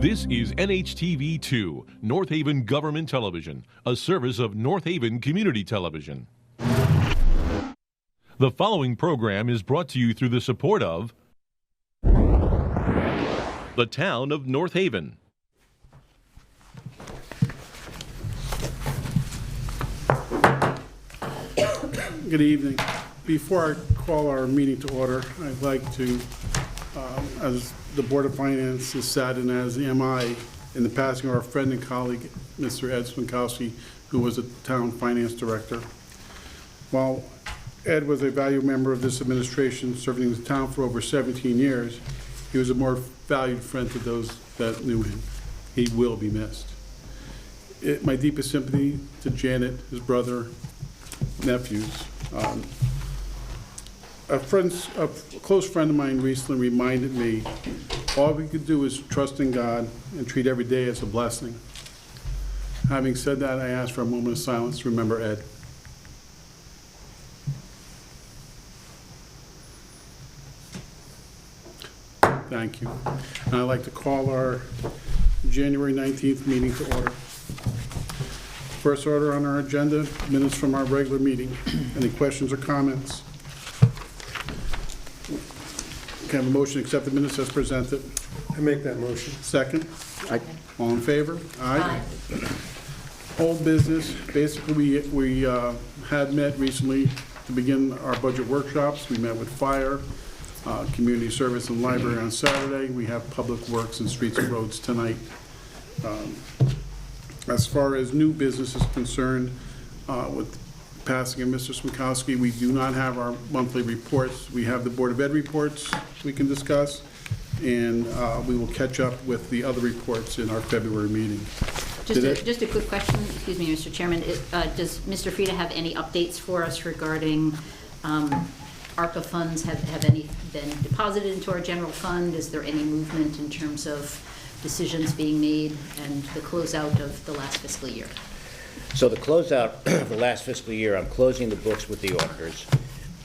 This is NHTV2, North Haven Government Television, a service of North Haven Community Television. The following program is brought to you through the support of the town of North Haven. Good evening. Before I call our meeting to order, I'd like to, as the Board of Finance is saddened, as am I, in the passing of our friend and colleague, Mr. Ed Swinkowski, who was a town finance director. While Ed was a valued member of this administration, serving the town for over 17 years, he was a more valued friend to those that knew him. He will be missed. My deepest sympathy to Janet, his brother, nephews. A close friend of mine recently reminded me, all we could do is trust in God and treat every day as a blessing. Having said that, I ask for a moment of silence to remember Ed. Thank you. And I'd like to call our January 19th meeting to order. First order on our agenda, minutes from our regular meeting. Any questions or comments? Can I have a motion to accept the minutes as presented? I make that motion. Second? Aye. All in favor? Aye. Old business, basically we had met recently to begin our budget workshops. We met with fire, community service and library on Saturday. We have public works and streets and roads tonight. As far as new business is concerned, with passing of Mr. Swinkowski, we do not have our monthly reports. We have the Board of Ed reports we can discuss, and we will catch up with the other reports in our February meeting. Just a quick question, excuse me, Mr. Chairman. Does Mr. Frieda have any updates for us regarding ARPA funds? Have any been deposited into our general fund? Is there any movement in terms of decisions being made and the closeout of the last fiscal year? So the closeout of the last fiscal year, I'm closing the books with the auditors.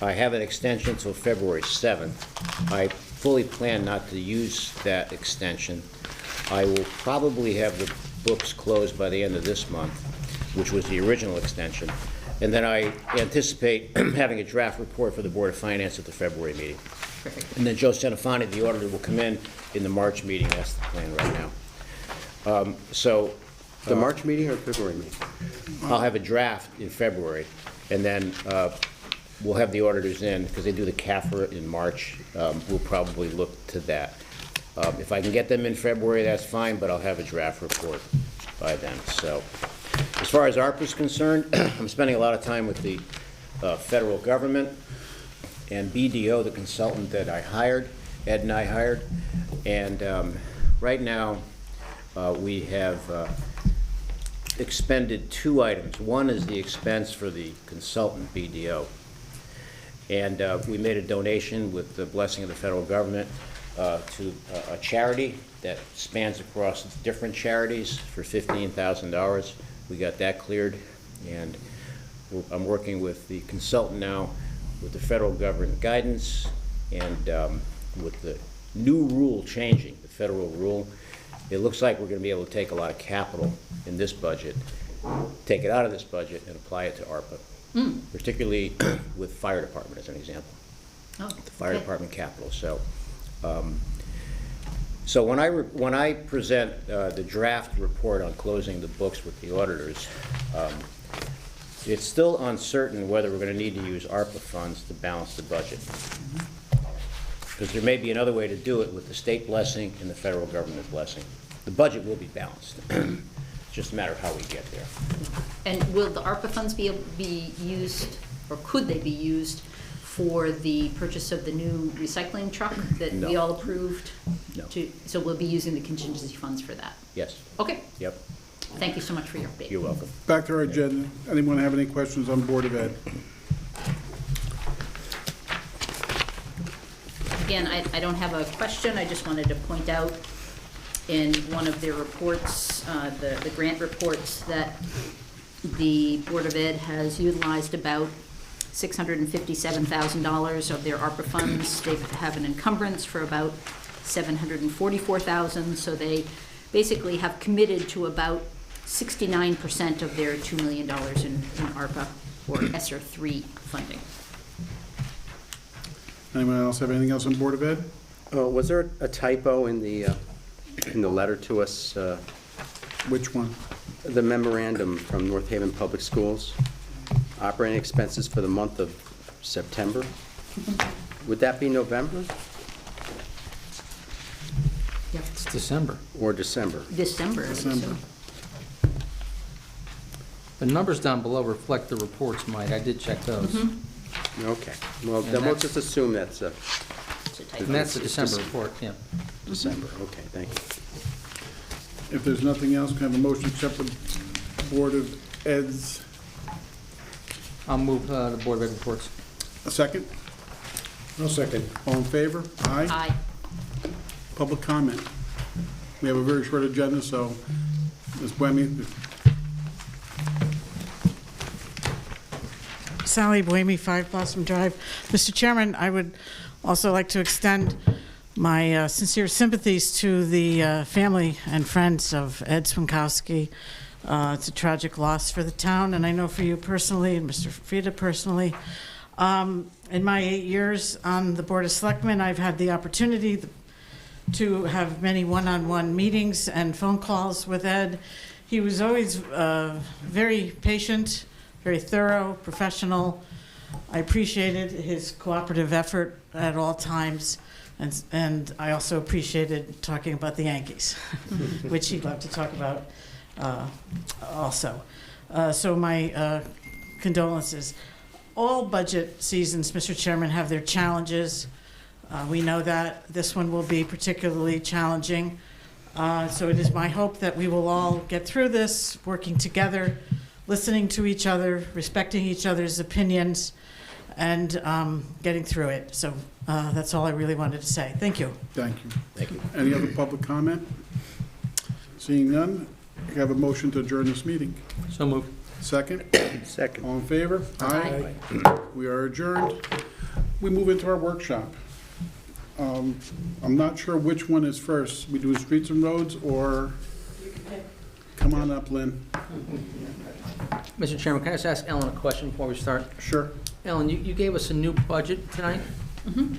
I have an extension until February 7th. I fully plan not to use that extension. I will probably have the books closed by the end of this month, which was the original extension. And then I anticipate having a draft report for the Board of Finance at the February meeting. Perfect. And then Joe Centofanti, the auditor, will come in the March meeting. That's the plan right now. The March meeting or February meeting? I'll have a draft in February, and then we'll have the auditors in, because they do the CAFRA in March. We'll probably look to that. If I can get them in February, that's fine, but I'll have a draft report by then. So, as far as ARPA is concerned, I'm spending a lot of time with the federal government and BDO, the consultant that I hired, Ed and I hired. And right now, we have expended two items. One is the expense for the consultant, BDO. And we made a donation with the blessing of the federal government to a charity that spans across different charities for $15,000. We got that cleared, and I'm working with the consultant now with the federal government guidance and with the new rule changing, the federal rule. It looks like we're going to be able to take a lot of capital in this budget, take it out of this budget, and apply it to ARPA, particularly with fire department as an example. Oh, the fire department capital. So, so when I present the draft report on closing the books with the auditors, it's still uncertain whether we're going to need to use ARPA funds to balance the budget. Because there may be another way to do it with the state blessing and the federal government blessing. The budget will be balanced. It's just a matter of how we get there. And will the ARPA funds be used, or could they be used, for the purchase of the new recycling truck that we all approved? No. So we'll be using the contingency funds for that? Yes. Okay. Yep. Thank you so much for your update. You're welcome. Back to our agenda. Anyone have any questions on Board of Ed? Again, I don't have a question. I just wanted to point out in one of their reports, the grant reports, that the Board of Ed has utilized about $657,000 of their ARPA funds. They have an encumbrance for about $744,000, so they basically have committed to about 69% of their $2 million in ARPA or ESSER 3 funding. Anyone else have anything else on Board of Ed? Was there a typo in the letter to us, Which one? the memorandum from North Haven Public Schools? Operating expenses for the month of September? Would that be November Yep, It's December. or December? December. December. The numbers down below reflect the reports, Mike. I did check those. Okay, well, And then we'll that's- just assume that's It's a typo. And that's the It's December Dec- report, yeah. December, okay, thank you. If there's nothing else, can I have a motion to accept the Board of Ed's, I'll move the Board of Ed reports. a second? No second. All in favor? Aye. Aye. Public comment. We have a very short agenda, so Ms. Buemi, Sally Buemi, 5 Blossom Drive. Mr. Chairman, I would also like to extend my sincere sympathies to the family and friends of Ed Swinkowski. It's a tragic loss for the town, and I know for you personally, and Mr. Frieda personally. In my 8 years on the Board of Selectmen, I've had the opportunity to have many one-on-one meetings and phone calls with Ed. He was always very patient, very thorough, professional. I appreciated his cooperative effort at all times, and I also appreciated talking about the Yankees, which he loved to talk about also. So my condolences. All budget seasons, Mr. Chairman, have their challenges. We know that this one will be particularly challenging. So it is my hope that we will all get through this, working together, listening to each other, respecting each other's opinions, and getting through it. So that's all I really wanted to say. Thank you. thank you. Thank you. Any other public comment? Seeing none, can I have a motion to adjourn this meeting? So move. Second? Second. All in favor? Aye. We are adjourned. We move into our workshop. I'm not sure which one is first. We do streets and roads, or, come on up, Lynn. Mr. Chairman, can I just ask Ellen a question before we start? Sure. Ellen, you gave us a new budget tonight?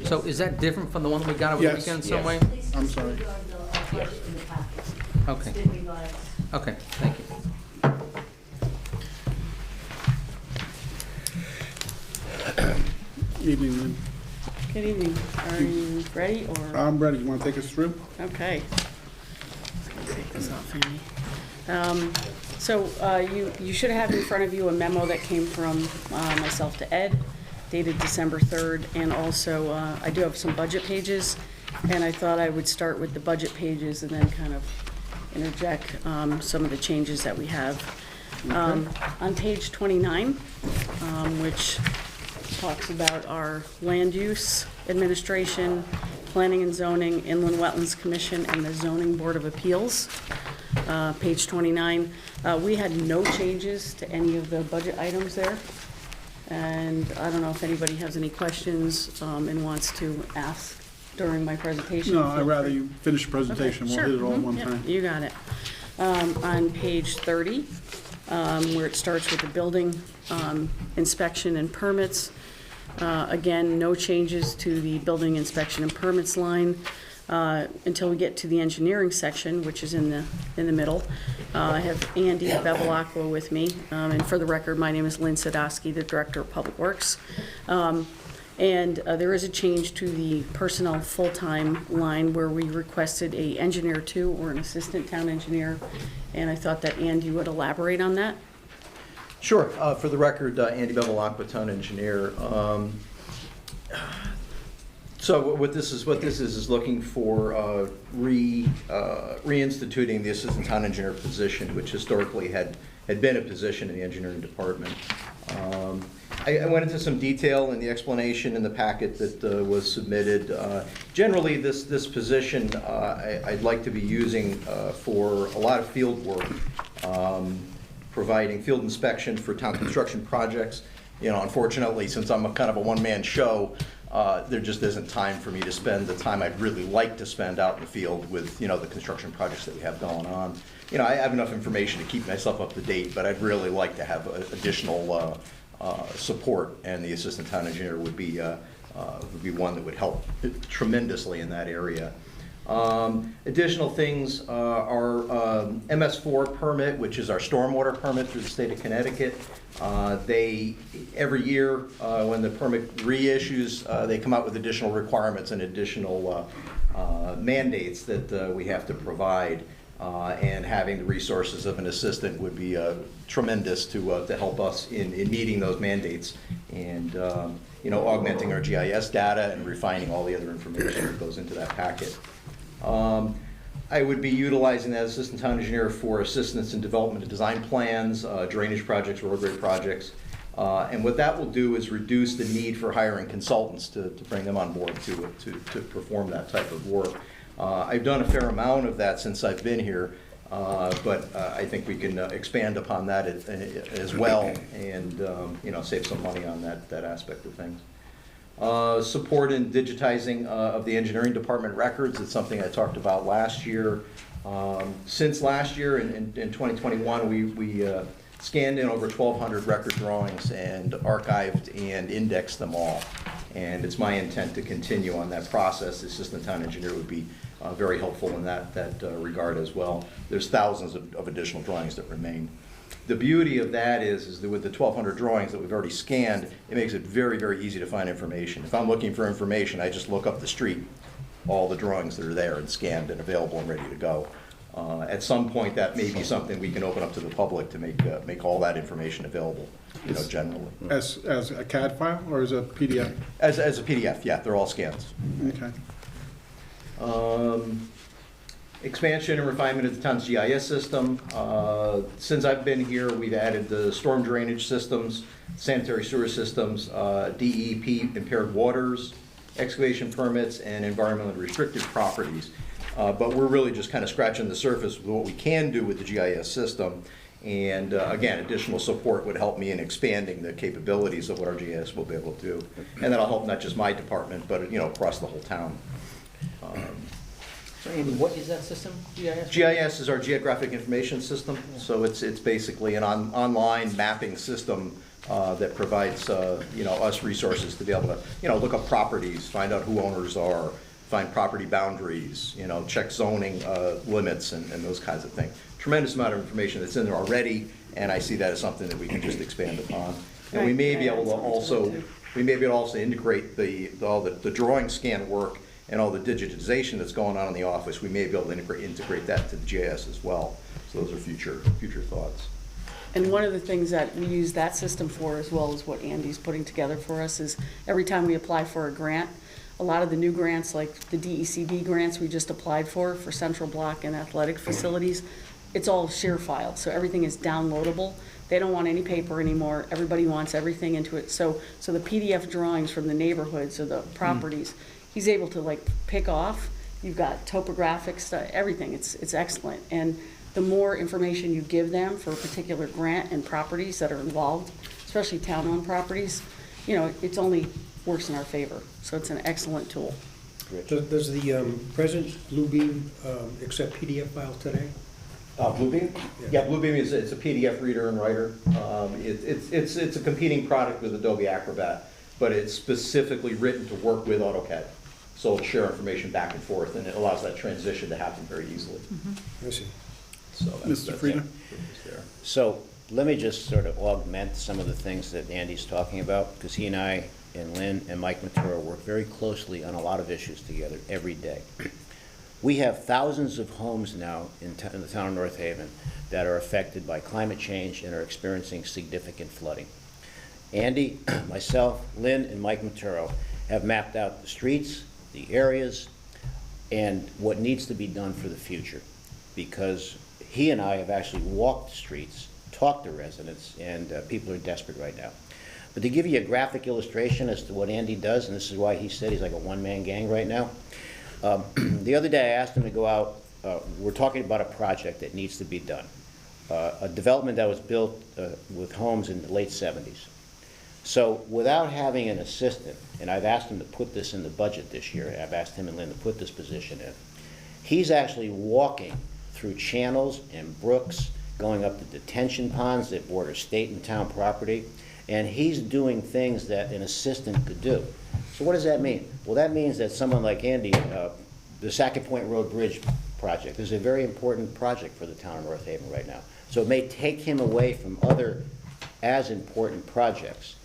So is that different from the one that we got over the Yes. weekend in some way? I'm sorry. Okay. Okay, thank you. Evening, Lynn. Good evening. Are you ready or? I'm ready. You want to take us through? Okay. Just gonna take this off, Andy. So you should have in front of you a memo that came from myself to Ed, dated December 3rd, and also I do have some budget pages, and I thought I would start with the budget pages and then kind of interject some of the changes that we have. On page 29, which talks about our land use administration, planning and zoning, inland wetlands commission, and the zoning board of appeals. Page 29, we had no changes to any of the budget items there. And I don't know if anybody has any questions and wants to ask during my presentation. No, I'd Feel rather free. you finish the presentation. Okay, We'll hit it all at sure. one Yep, time. you got it. On page 30, where it starts with the building inspection and permits. Again, no changes to the building inspection and permits line until we get to the engineering section, which is in the middle. I have Andy Bevilacqua with me, and for the record, my name is Lynn Sadowski, the Director of Public Works. And there is a change to the personnel full-time line where we requested a engineer 2 or an assistant town engineer, and I thought that Andy would elaborate on that. Sure. For the record, Andy Bevilacqua, town engineer. So what this is looking for reinstituting the assistant town engineer position, which historically had been a position in the engineering department. I went into some detail in the explanation in the packet that was submitted. Generally, this position I'd like to be using for a lot of field work, providing field inspection for town construction projects. You know, unfortunately, since I'm a kind of a one-man show, there just isn't time for me to spend the time I'd really like to spend out in the field with, the construction projects that we have going on. I have enough information to keep myself up to date, but I'd really like to have additional support, and the assistant town engineer would be one that would help tremendously in that area. Additional things are MS4 permit, which is our stormwater permit through the state of Connecticut. They, every year, when the permit reissues, they come out with additional requirements and additional mandates that we have to provide. And having the resources of an assistant would be tremendous to help us in meeting those mandates and augmenting our GIS data and refining all the other information that goes into that packet. I would be utilizing that assistant town engineer for assistance in development of design plans, drainage projects, roadway projects. And what that will do is reduce the need for hiring consultants to bring them on board to perform that type of work. I've done a fair amount of that since I've been here, but I think we can expand upon that as well and save some money on that aspect of things. Support in digitizing of the engineering department records. It's something I talked about last year. Since last year, in 2021, we scanned in over 1,200 record drawings and archived and indexed them all. And it's my intent to continue on that process. The assistant town engineer would be very helpful in that regard as well. There's thousands of additional drawings that remain. The beauty of that is that with the 1,200 drawings that we've already scanned, it makes it very, very easy to find information. If I'm looking for information, I just look up the street, all the drawings that are there and scanned and available and ready to go. At some point, that may be something we can open up to the public to make all that information available, generally. As a CAD file or as a PDF? As a PDF, yeah, they're all scans. Okay. Expansion and refinement of the town's GIS system. Since I've been here, we've added the storm drainage systems, sanitary sewer systems, DEP impaired waters, excavation permits, and environmentally restricted properties. But we're really just kind of scratching the surface with what we can do with the GIS system. And again, additional support would help me in expanding the capabilities of what our GIS will be able to do. And that'll help not just my department, but across the whole town. So Andy, what is that system, GIS? GIS is our geographic information system, so it's basically an online mapping system that provides us resources to be able to look up properties, find out who owners are, find property boundaries, check zoning limits and those kinds of things. Tremendous amount of information that's in there already, and I see that as something that we can just expand upon. And we may be able to also integrate all the drawing scan work and all the digitization that's going on in the office. We may be able to integrate that to the GIS as well. So those are future thoughts. And one of the things that we use that system for, as well as what Andy's putting together for us, is every time we apply for a grant, a lot of the new grants, like the DECD grants we just applied for central block and athletic facilities, it's all share file, so everything is downloadable. They don't want any paper anymore. Everybody wants everything into it. So the PDF drawings from the neighborhoods or the properties, he's able to pick off. You've got topographic stuff, everything. It's excellent. And the more information you give them for a particular grant and properties that are involved, especially town-owned properties, it's only works in our favor. So it's an excellent tool. Does the present Bluebeam accept PDF files today? Bluebeam? Yeah, Bluebeam it's a PDF reader and writer. It's a competing product with Adobe Acrobat, but it's specifically written to work with AutoCAD. So it'll share information back and forth, and it allows that transition to happen very easily. I see. So Mr. Frieda? So let me just sort of augment some of the things that Andy's talking about, because he and I and Lynn and Mike Maturo work very closely on a lot of issues together every day. We have thousands of homes now in the town of North Haven that are affected by climate change and are experiencing significant flooding. Andy, myself, Lynn, and Mike Maturo have mapped out the streets, the areas, and what needs to be done for the future, because he and I have actually walked the streets, talked to residents, and people are desperate right now. But to give you a graphic illustration as to what Andy does, and this is why he said he's like a one-man gang right now, the other day I asked him to go out, we're talking about a project that needs to be done, a development that was built with homes in the late 70s. So without having an assistant, and I've asked him to put this in the budget this year, I've asked him and Lynn to put this position in, he's actually walking through channels and brooks, going up to detention ponds that border state and town property, and he's doing things that an assistant could do. So what does that mean? Well, that means that someone like Andy, the Sackett Point Road Bridge project is a very important project for the town of North Haven right now. So it may take him away from other as important projects.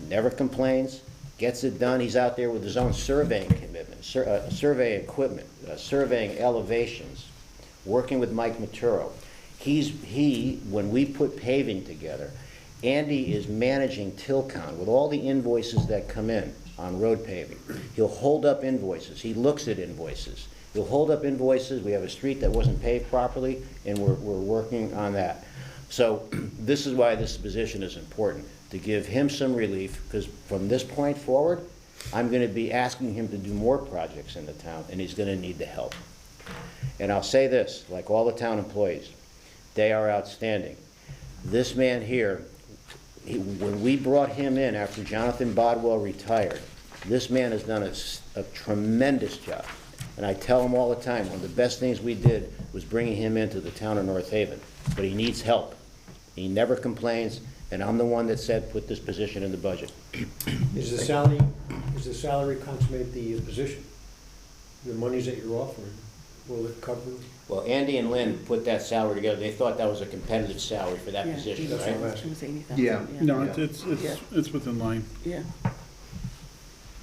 Never complains, gets it done. He's out there with his own surveying commitment, survey equipment, surveying elevations, working with Mike Maturo. When we put paving together, Andy is managing Tilcon with all the invoices that come in on road paving. He'll hold up invoices. He looks at invoices. He'll hold up invoices. We have a street that wasn't paved properly, and we're working on that. So this is why this position is important, to give him some relief, because from this point forward, I'm going to be asking him to do more projects in the town, and he's going to need the help. And I'll say this, like all the town employees, they are outstanding. This man here, when we brought him in after Jonathan Bodwell retired, this man has done a tremendous job. And I tell him all the time, one of the best things we did was bringing him into the town of North Haven. But he needs help. He never complains, and I'm the one that said, put this position in the budget. Is the salary consummate the position? The monies that you're offering, will it cover? Well, Andy and Lynn put that salary together. They thought that was a competitive salary for that Yeah, position, that's what I'm right? asking. It was 80,000. Yeah. No, Yeah. it's within line. Yeah,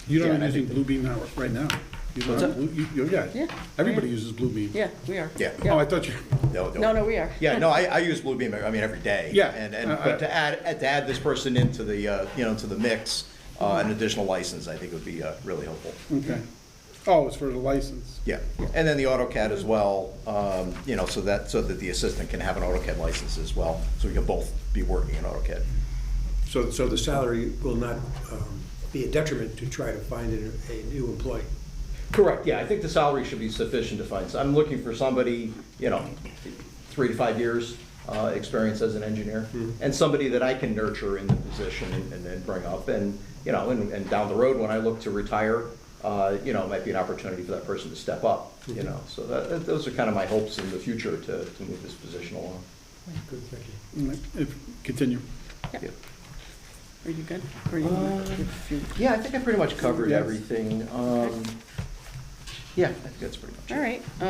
You don't Yeah, have I using think Bluebeam now, right now. You don't What's have up? yeah. Yeah. Everybody uses Bluebeam. yeah, we are. Yeah. Oh, I thought you, No, we are. Yeah, no, I use Bluebeam, I mean, every day. Yeah. But to add this person into the, to the mix, an additional license, I think would be really helpful. okay. Oh, it's for the license. Yeah, and then the AutoCAD as well, so that the assistant can have an AutoCAD license as well, so we can both be working in AutoCAD. So the salary will not be a detriment to try to find a new employee? Correct, yeah, I think the salary should be sufficient to find, so I'm looking for somebody, 3 to 5 years experience as an engineer, and somebody that I can nurture in the position and bring up, and, and down the road, when I look to retire, it might be an opportunity for that person to step up, so those are kind of my hopes in the future to move this position along. Good, thank you. Continue. Yeah. Are you good? Or you Yeah, I think I pretty much covered Yes. everything. Yeah, I think that's pretty much it. All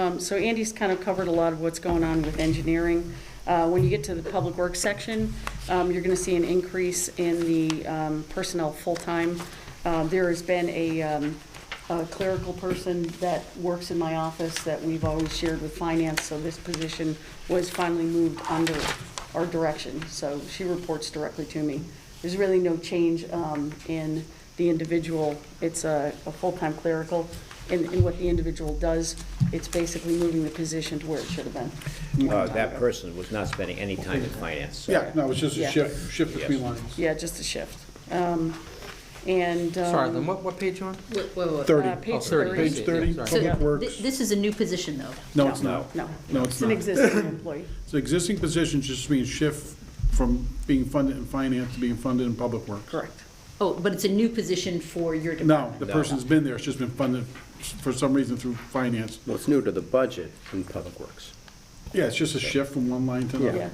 right, so Andy's kind of covered a lot of what's going on with engineering. When you get to the Public Works section, you're gonna see an increase in the personnel full-time. There has been a clerical person that works in my office that we've always shared with finance, so this position was finally moved under our direction, so she reports directly to me. There's really no change in the individual. It's a full-time clerical. In what the individual does, it's basically moving the position to where it should have been. That person was not spending any time in finance. So. Yeah, no, it's just a Yeah. shift between Yes. lines. Yeah, just a shift. Sorry, Lynn, what page you on? Wait. 30. Page 30. 30. Page 30, Yeah, sorry. So Public Works. this is a new position, though? No, it's not. No, No, it's it's an not. existing employee. So existing positions just means shift from being funded in finance to being funded in public works. Correct. Oh, but it's a new position for your No, department? the person's been there, it's just been funded for some reason through finance. Well, it's new to the budget in Public Works. Yeah, it's just a shift from one line to another. Yeah.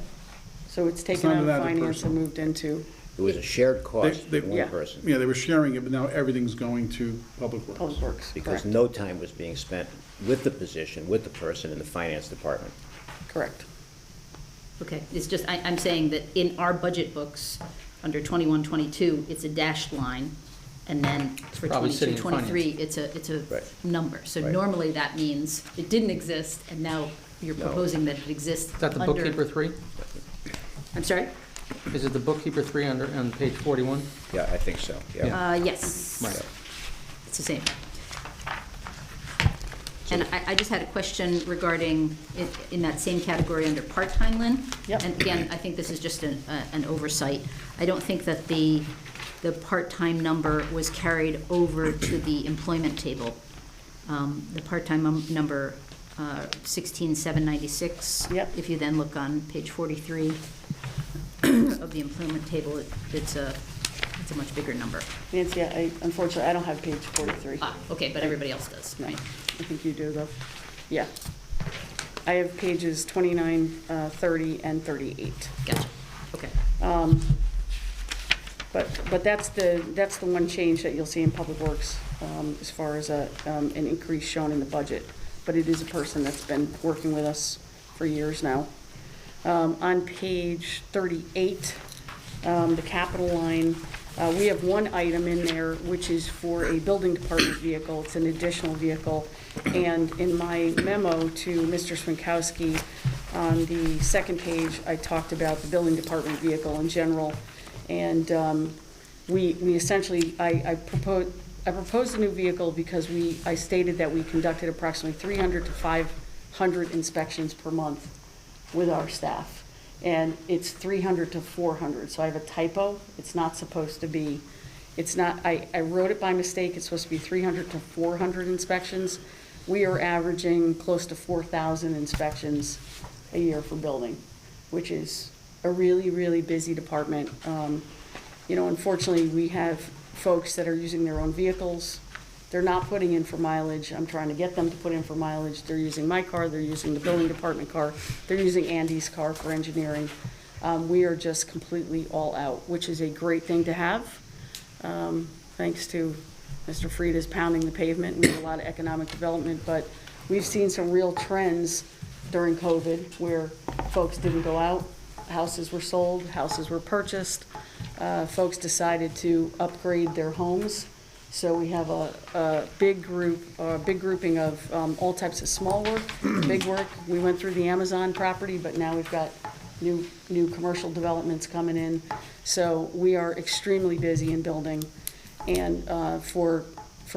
So it's taken not out of an added finance person. and moved into It was a shared cost They- for one Yeah. person, Yeah, they were sharing it, but now everything's going to public works. Public Works. because Correct. no time was being spent with the position, with the person in the finance department. Correct. Okay, it's just, I'm saying that in our budget books, under 21, 22, it's a dashed line, and then for Probably 22, sitting in 23, it's a Right. number. So Right. normally that means it didn't exist, and now you're No. proposing that it exists Is that the under- bookkeeper 3? I'm sorry? Is it the bookkeeper 3 on page 41? Yeah, I think so, yeah. Yes. Right. It's the same. And I just had a question regarding, in that same category under part-time, Lynn? Yep. And again, I think this is just an oversight. I don't think that the part-time number was carried over to the employment table. The part-time number, 16,796. Yep. If you then look on page 43 of the employment table, it's a it's a much bigger number. Nancy, unfortunately, I don't have page 43. Ah, okay, but everybody else does, No, right? I think you do, though. Yeah. I have pages 29, 30, and 38. Gotcha, okay. But that's the one change that you'll see in Public Works, as far as an increase shown in the budget. But it is a person that's been working with us for years now. On page 38, the capital line, we have one item in there which is for a building department vehicle. It's an additional vehicle. And in my memo to Mr. Swinkowski, on the second page, I talked about the building department vehicle in general. And we essentially, I proposed a new vehicle because I stated that we conducted approximately 300 to 500 inspections per month with our staff. And it's 300 to 400, so I have a typo. It's not supposed to be, I wrote it by mistake. It's supposed to be 300 to 400 inspections. We are averaging close to 4,000 inspections a year for building, which is a really, really busy department. Unfortunately, we have folks that are using their own vehicles. They're not putting in for mileage. I'm trying to get them to put in for mileage. They're using my car, they're using the building department car, they're using Andy's car for engineering. We are just completely all out, which is a great thing to have. Thanks to Mr. Frieda's pounding the pavement. We have a lot of economic development, but we've seen some real trends during COVID where folks didn't go out, houses were sold, houses were purchased, folks decided to upgrade their homes. So we have a big grouping of all types of small work, big work. We went through the Amazon property, but now we've got new commercial developments coming in. So we are extremely busy in building, and for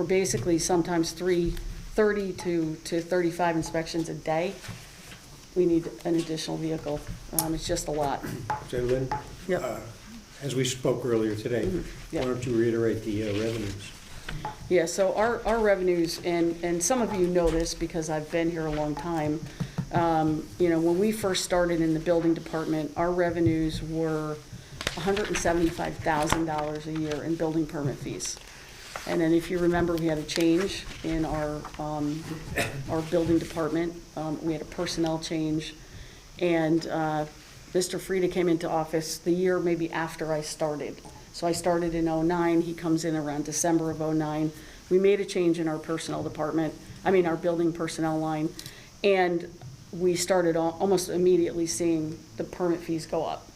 basically sometimes 30 to 35 inspections a day, we need an additional vehicle. It's just a lot. Say, Lynn? Yep. As we spoke earlier today, Yeah. why don't you reiterate the revenues? Yeah, so our revenues, and some of you know this because I've been here a long time, when we first started in the building department, our revenues were $175,000 a year in building permit fees. And then if you remember, we had a change in our building department. We had a personnel change, and Mr. Frieda came into office the year maybe after I started. So I started in '09, he comes in around December of '09. We made a change in our personnel department, our building personnel line, and we started almost immediately seeing the permit fees go up.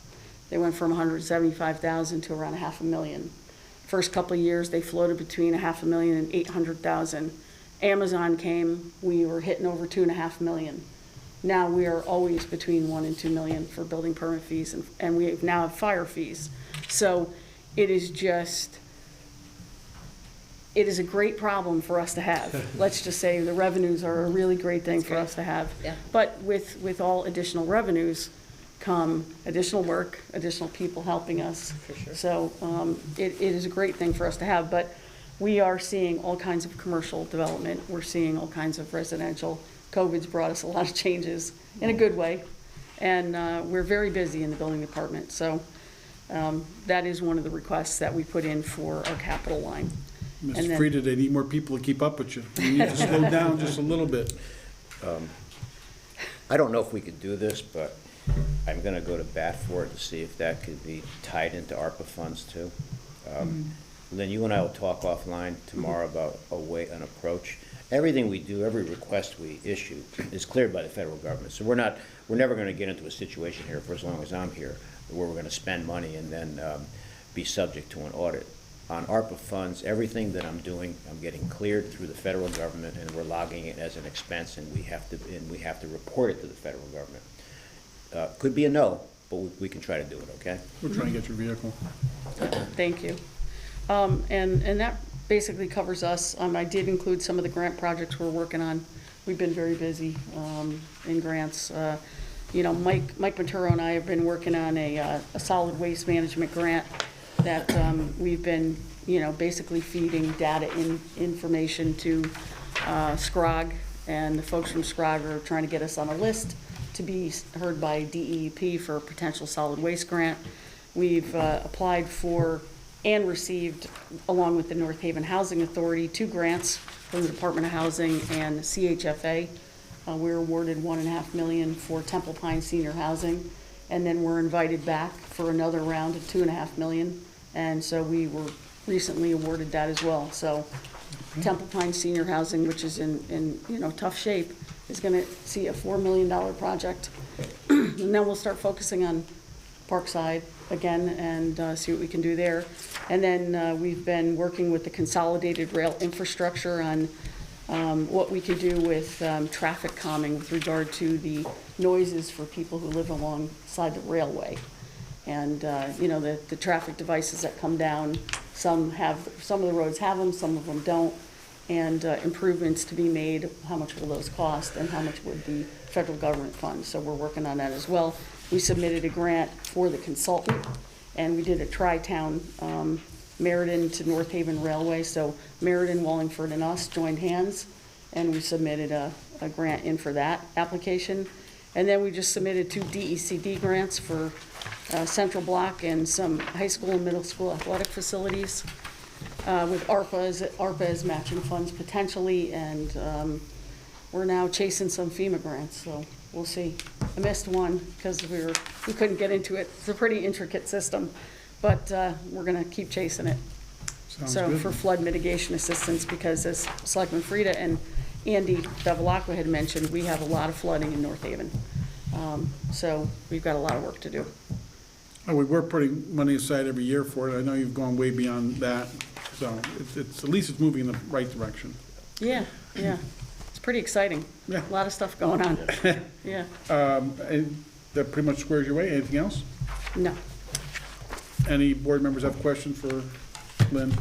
They went from $175,000 to around $500,000. First couple of years, they floated between $500,000 and $800,000. Amazon came, we were hitting over $2.5 million. Now we are always between $1 and $2 million for building permit fees, and we now have fire fees. So it is a great problem for us to have. Let's just say the revenues are a really great thing for us to have. Yeah. But with all additional revenues come additional work, additional people helping us. For sure. So it is a great thing for us to have, but we are seeing all kinds of commercial development. We're seeing all kinds of residential. COVID's brought us a lot of changes in a good way, and we're very busy in the building department. So that is one of the requests that we put in for our capital line. And Mr. then- Frieda, they need more people to keep up with you. You need to slow down just a little bit. I don't know if we could do this, but I'm going to go to bat for it to see if that could be tied into ARPA funds too. Lynn, you and I will talk offline tomorrow about an approach. Everything we do, every request we issue is cleared by the federal government. So we're never going to get into a situation here for as long as I'm here where we're going to spend money and then be subject to an audit. On ARPA funds, everything that I'm doing, I'm getting cleared through the federal government, and we're logging it as an expense, and we have to report it to the federal government. Could be a no, but we can try to do it, okay? We're trying to get your vehicle. Thank you. And that basically covers us. I did include some of the grant projects we're working on. We've been very busy in grants. Mike Maturo and I have been working on a solid waste management grant that we've been, basically feeding data information to SCROG, and the folks from SCROG are trying to get us on a list to be heard by DEP for a potential solid waste grant. We've applied for and received, along with the North Haven Housing Authority, 2 grants from the Department of Housing and CHFA. We were awarded $1.5 million for Temple Pine Senior Housing, and then we're invited back for another round of $2.5 million. And so we were recently awarded that as well. So Temple Pine Senior Housing, which is in tough shape, is going to see a $4 million project. And then we'll start focusing on Parkside again and see what we can do there. And then we've been working with the Consolidated Rail Infrastructure on what we can do with traffic calming with regard to the noises for people who live alongside the railway. And, the traffic devices that come down, some of the roads have them, some of them don't, and improvements to be made. How much will those cost, and how much would the federal government fund? So we're working on that as well. We submitted a grant for the consultant, and we did a tri-town, Meriden to North Haven Railway. So Meriden, Wallingford, and us joined hands, and we submitted a grant in for that application. And then we just submitted 2 DECD grants for Central Block and some high school and middle school athletic facilities with ARPA as matching funds potentially, and we're now chasing some FEMA grants, so we'll see. I missed one because we couldn't get into it. It's a pretty intricate system, but we're going to keep chasing it. Sounds So good. for flood mitigation assistance, because as Selectman Frieda and Andy Bevilacqua had mentioned, we have a lot of flooding in North Haven. So we've got a lot of work to do. Oh, we were putting money aside every year for it. I know you've gone way beyond that, so it's at least it's moving in the right direction. Yeah. It's pretty exciting. Yeah. A lot of stuff going on. Yeah. And that pretty much squares your way. Anything else? No. Any board members have questions for Lynn?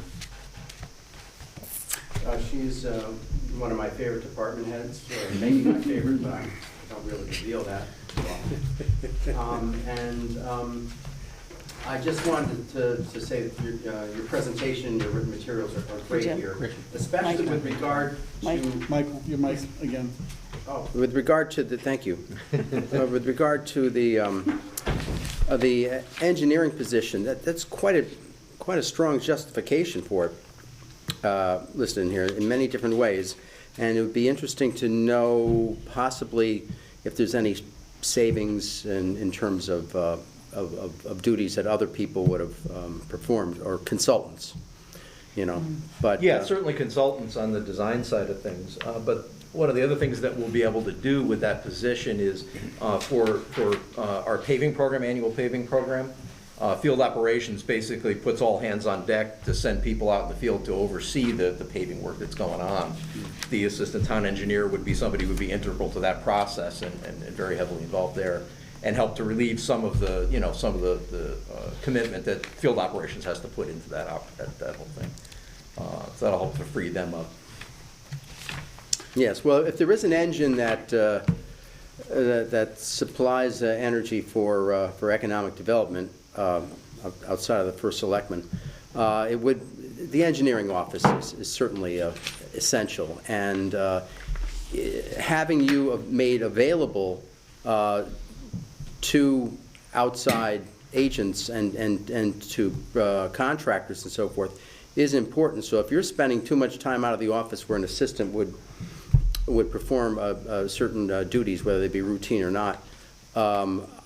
She's one of my favorite department heads, or maybe my favorite, but I don't really reveal that too often. I just wanted to say that your presentation, your written materials are great Jim. here, especially with regard Mike. to... Michael, your mic again. Oh, with regard to the, thank you. With regard to the engineering position, that's quite a strong justification for it, listed in here in many different ways. And it would be interesting to know possibly if there's any savings in terms of duties that other people would have performed, or consultants, But Yeah, certainly consultants on the design side of things. But one of the other things that we'll be able to do with that position is for our paving program, annual paving program, field operations basically puts all hands on deck to send people out in the field to oversee the paving work that's going on. The assistant town engineer would be somebody who would be integral to that process and very heavily involved there, and help to relieve some of the commitment that field operations has to put into that whole thing. So that'll help to free them up. Yes, well, if there is an engine that that supplies energy for economic development outside of the first selectman, the engineering office is certainly essential, and having you made available to outside agents and to contractors and so forth is important. So if you're spending too much time out of the office where an assistant would perform certain duties, whether they be routine or not,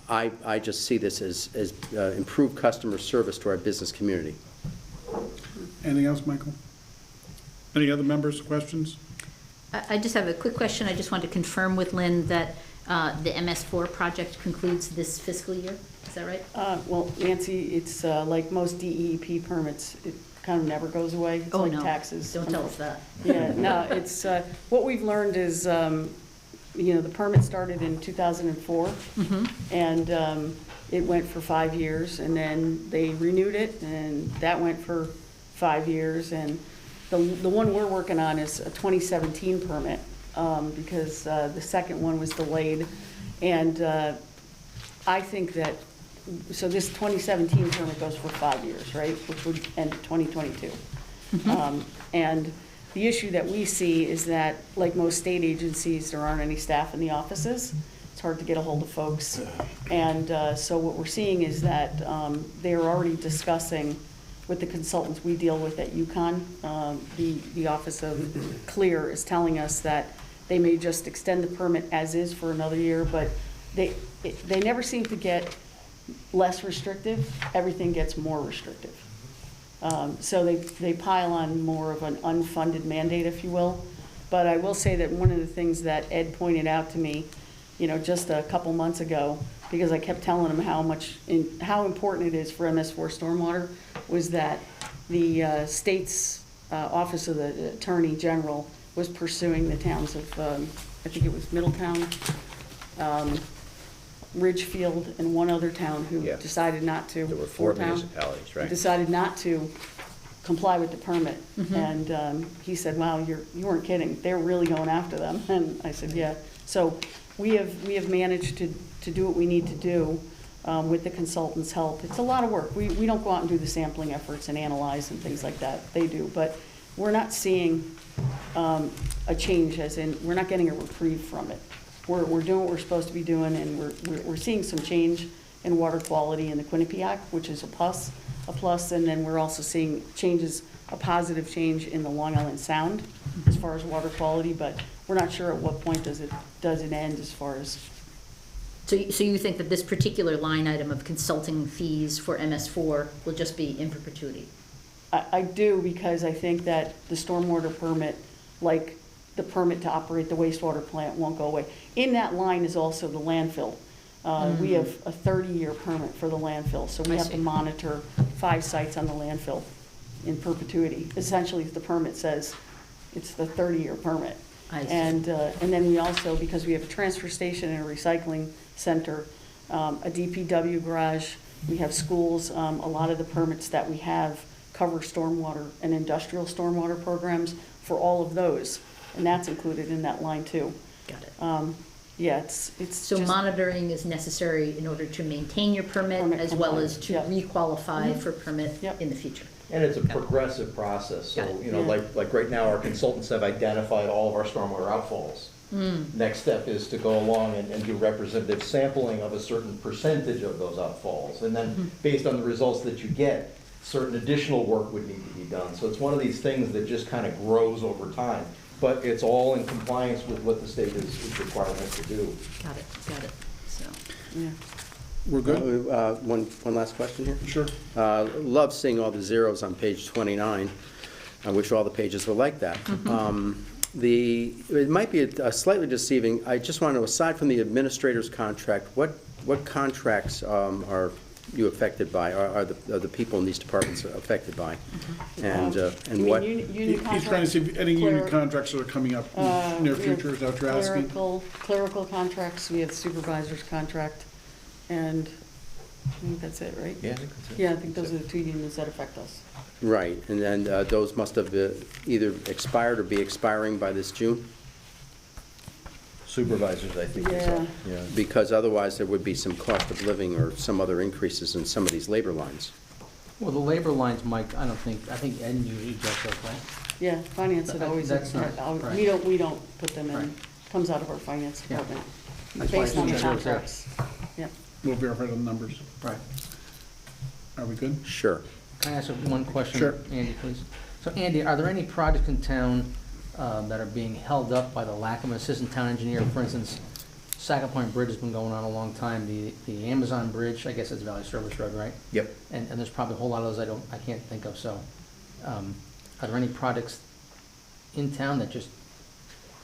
I just see this as improved customer service to our business community. Anything else, Michael? Any other members' questions? I just have a quick question. I just want to confirm with Lynn that the MS4 project concludes this fiscal year. Is that right? Well, Nancy, it's like most DEP permits, it kind of never goes away. It's Oh, like no. taxes. Don't tell us that. Yeah, no, it's, what we've learned is, the permit started in 2004, and it went for 5 years, and then they renewed it, and that went for 5 years, and the one we're working on is a 2017 permit, because the second one was delayed, and I think that, so this 2017 permit goes for 5 years, right, which would end 2022. And the issue that we see is that, like most state agencies, there aren't any staff in the offices. It's hard to get a hold of folks. And so what we're seeing is that they're already discussing with the consultants we deal with at UConn. The Office of Clear is telling us that they may just extend the permit as is for another year, but they never seem to get less restrictive. Everything gets more restrictive. So they pile on more of an unfunded mandate, if you will. But I will say that one of the things that Ed pointed out to me, just a couple months ago, because I kept telling him how important it is for MS4 stormwater, was that the state's Office of the Attorney General was pursuing the towns of, I think it was Middletown, Ridgefield, and one other town who Yeah. decided not to. There were 4 towns, municipalities, right? decided not to comply with the permit. And he said, wow, you weren't kidding. They're really going after them. And I said, yeah. So we have managed to do what we need to do with the consultants' help. It's a lot of work. We don't go out and do the sampling efforts and analyze and things like that. They do. But we're not seeing a change, as in, we're not getting a reprieve from it. We're doing what we're supposed to be doing, and we're seeing some change in water quality in the Quinnipiac, which is a plus, and then we're also seeing a positive change in the Long Island Sound as far as water quality, but we're not sure at what point does it end as far as. So you think that this particular line item of consulting fees for MS4 will just be in perpetuity? I do, because I think that the stormwater permit, like the permit to operate the wastewater plant, won't go away. In that line is also the landfill. We have a 30-year permit for the landfill, so we I have see. to monitor 5 sites on the landfill in perpetuity. Essentially, the permit says it's the 30-year permit. I see. And then we also, because we have a transfer station and a recycling center, a DPW garage, we have schools, a lot of the permits that we have cover stormwater and industrial stormwater programs for all of those, and that's included in that line too. Got it. Yeah, it's So just- monitoring is necessary in order to maintain your permit Permit as well as to compliance, yep. requalify for permit Yep. in the future. And it's a progressive process, so, Got it. you know, Yeah. like right now, our consultants have identified all of our stormwater outfalls. Next step is to go along and do representative sampling of a certain percentage of those outfalls. And then, based on the results that you get, certain additional work would need to be done. So it's one of these things that just kind of grows over time. But it's all in compliance with what the state is requiring us to do. Got it. So, yeah. We're good? One last question here. Sure. Love seeing all the zeros on page 29. I wish all the pages were like that. It might be slightly deceiving. I just want to know, aside from the administrator's contract, what contracts are you affected by? Are the people in these departments affected by? And You mean what? union He's trying to contracts? see if any union Cler- contracts that are coming up in near we have future, is that what you're asking? Clerical contracts, we have supervisor's contract, and I think that's it, right? Yeah, I think that's it. Yeah, I think those are the 2 unions that affect us. Right, and then those must have either expired or be expiring by this June? Supervisors, I think, is up. Yeah. Yeah. Because otherwise there would be some cost of living or some other increases in some of these labor lines. Well, the labor lines, Mike, I think Ed usually does those, right? Yeah, finance would always, That's not- we right. don't put them in, Right. comes out of our finance Yeah. department, That's why based on the it's there. contracts. Yeah. We'll verify the numbers. Right. Are we good? Sure. Can I ask one question? Sure. Andy, please. So Andy, are there any projects in town that are being held up by the lack of an assistant town engineer? For instance, Saga Point Bridge has been going on a long time. The Amazon Bridge, I guess it's Valley Service Road, right? Yep. And there's probably a whole lot of those I can't think of, so, are there any projects in town that just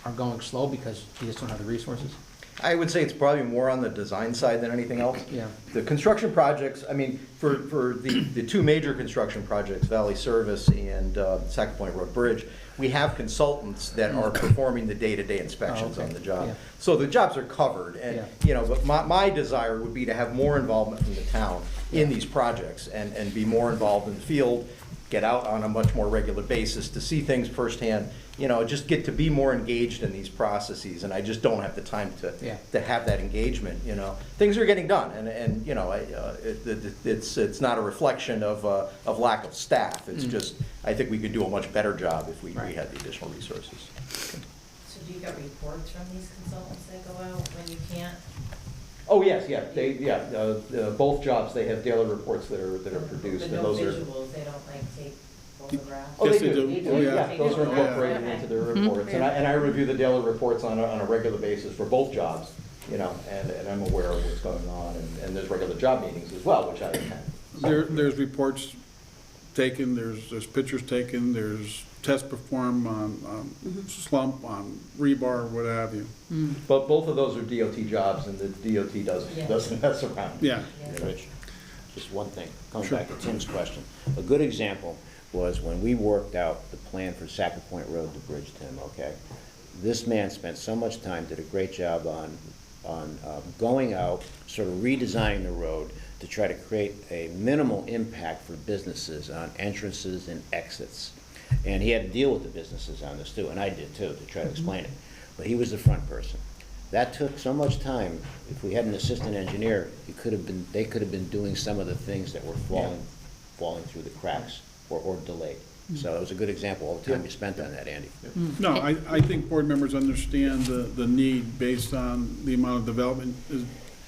are going slow because you just don't have the resources? I would say it's probably more on the design side than anything else. Yeah. The construction projects, I mean, for the 2 major construction projects, Valley Service and Saga Point Road Bridge, we have consultants that are performing the day-to-day inspections Oh, okay. on the job. Yeah. So the jobs are covered, Yeah. and, you know, but my desire would be to have more involvement from the town in these projects and be more involved in the field, get out on a much more regular basis to see things firsthand, you know, just get to be more engaged in these processes, and I just don't have the time to have that engagement, you know. Things are getting done, and you know, it's not a reflection of lack of staff. It's just, I think we could do a much better job if we had the additional resources. So do you get reports from these consultants that go out when you can't Oh, yes, both jobs, they have daily reports that are produced, and those are. visuals, they don't like take photographs? Oh, Yes, they they do. do. Oh, yeah. Those are Oh, yeah. incorporated into their reports, and I review the daily reports on a regular basis for both jobs, you know, and I'm aware of what's going on, and there's regular job meetings as well, which I attend. There's reports taken, there's pictures taken, there's tests performed on slump, on rebar, what have you. But both of those are DOT jobs, and the DOT Yeah. doesn't mess around. Yeah. Rich, just one thing, coming back to Tim's question. A good example was when we worked out the plan for Sacker Point Road to Bridge, Tim, okay? This man spent so much time, did a great job on going out, sort of redesigning the road to try to create a minimal impact for businesses on entrances and exits. And he had to deal with the businesses on this too, and I did too, to try to explain it. But he was the front person. That took so much time. If we had an assistant engineer, they could have been doing some of the things that were falling through the cracks or delayed. So it was a good example of the time you spent on that, Andy. No, I think board members understand the need based on the amount of development the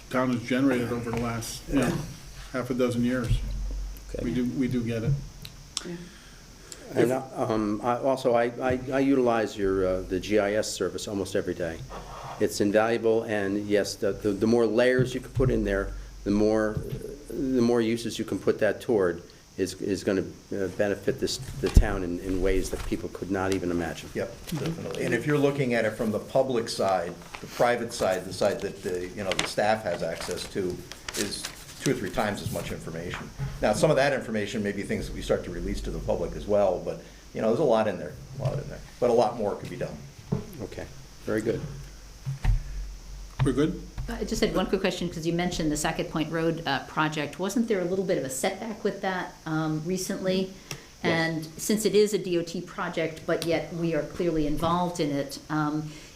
town has generated over the last, you know, half a dozen years. Okay. We do get it. And I utilize the GIS service almost every day. It's invaluable, and yes, the more layers you can put in there, the more uses you can put that toward is going to benefit the town in ways that people could not even imagine. Yep, definitely. And if you're looking at it from the public side, the private side, the side that the staff has access to, is 2 or 3 times as much information. Now, some of that information may be things that we start to release to the public as well, but, there's a lot in there, But a lot more could be done. Okay, very good. We're good? I just had one quick question, because you mentioned the Sackett Point Road project. Wasn't there a little bit of a setback with that recently? And since it is a DOT project, but yet we are clearly involved in it,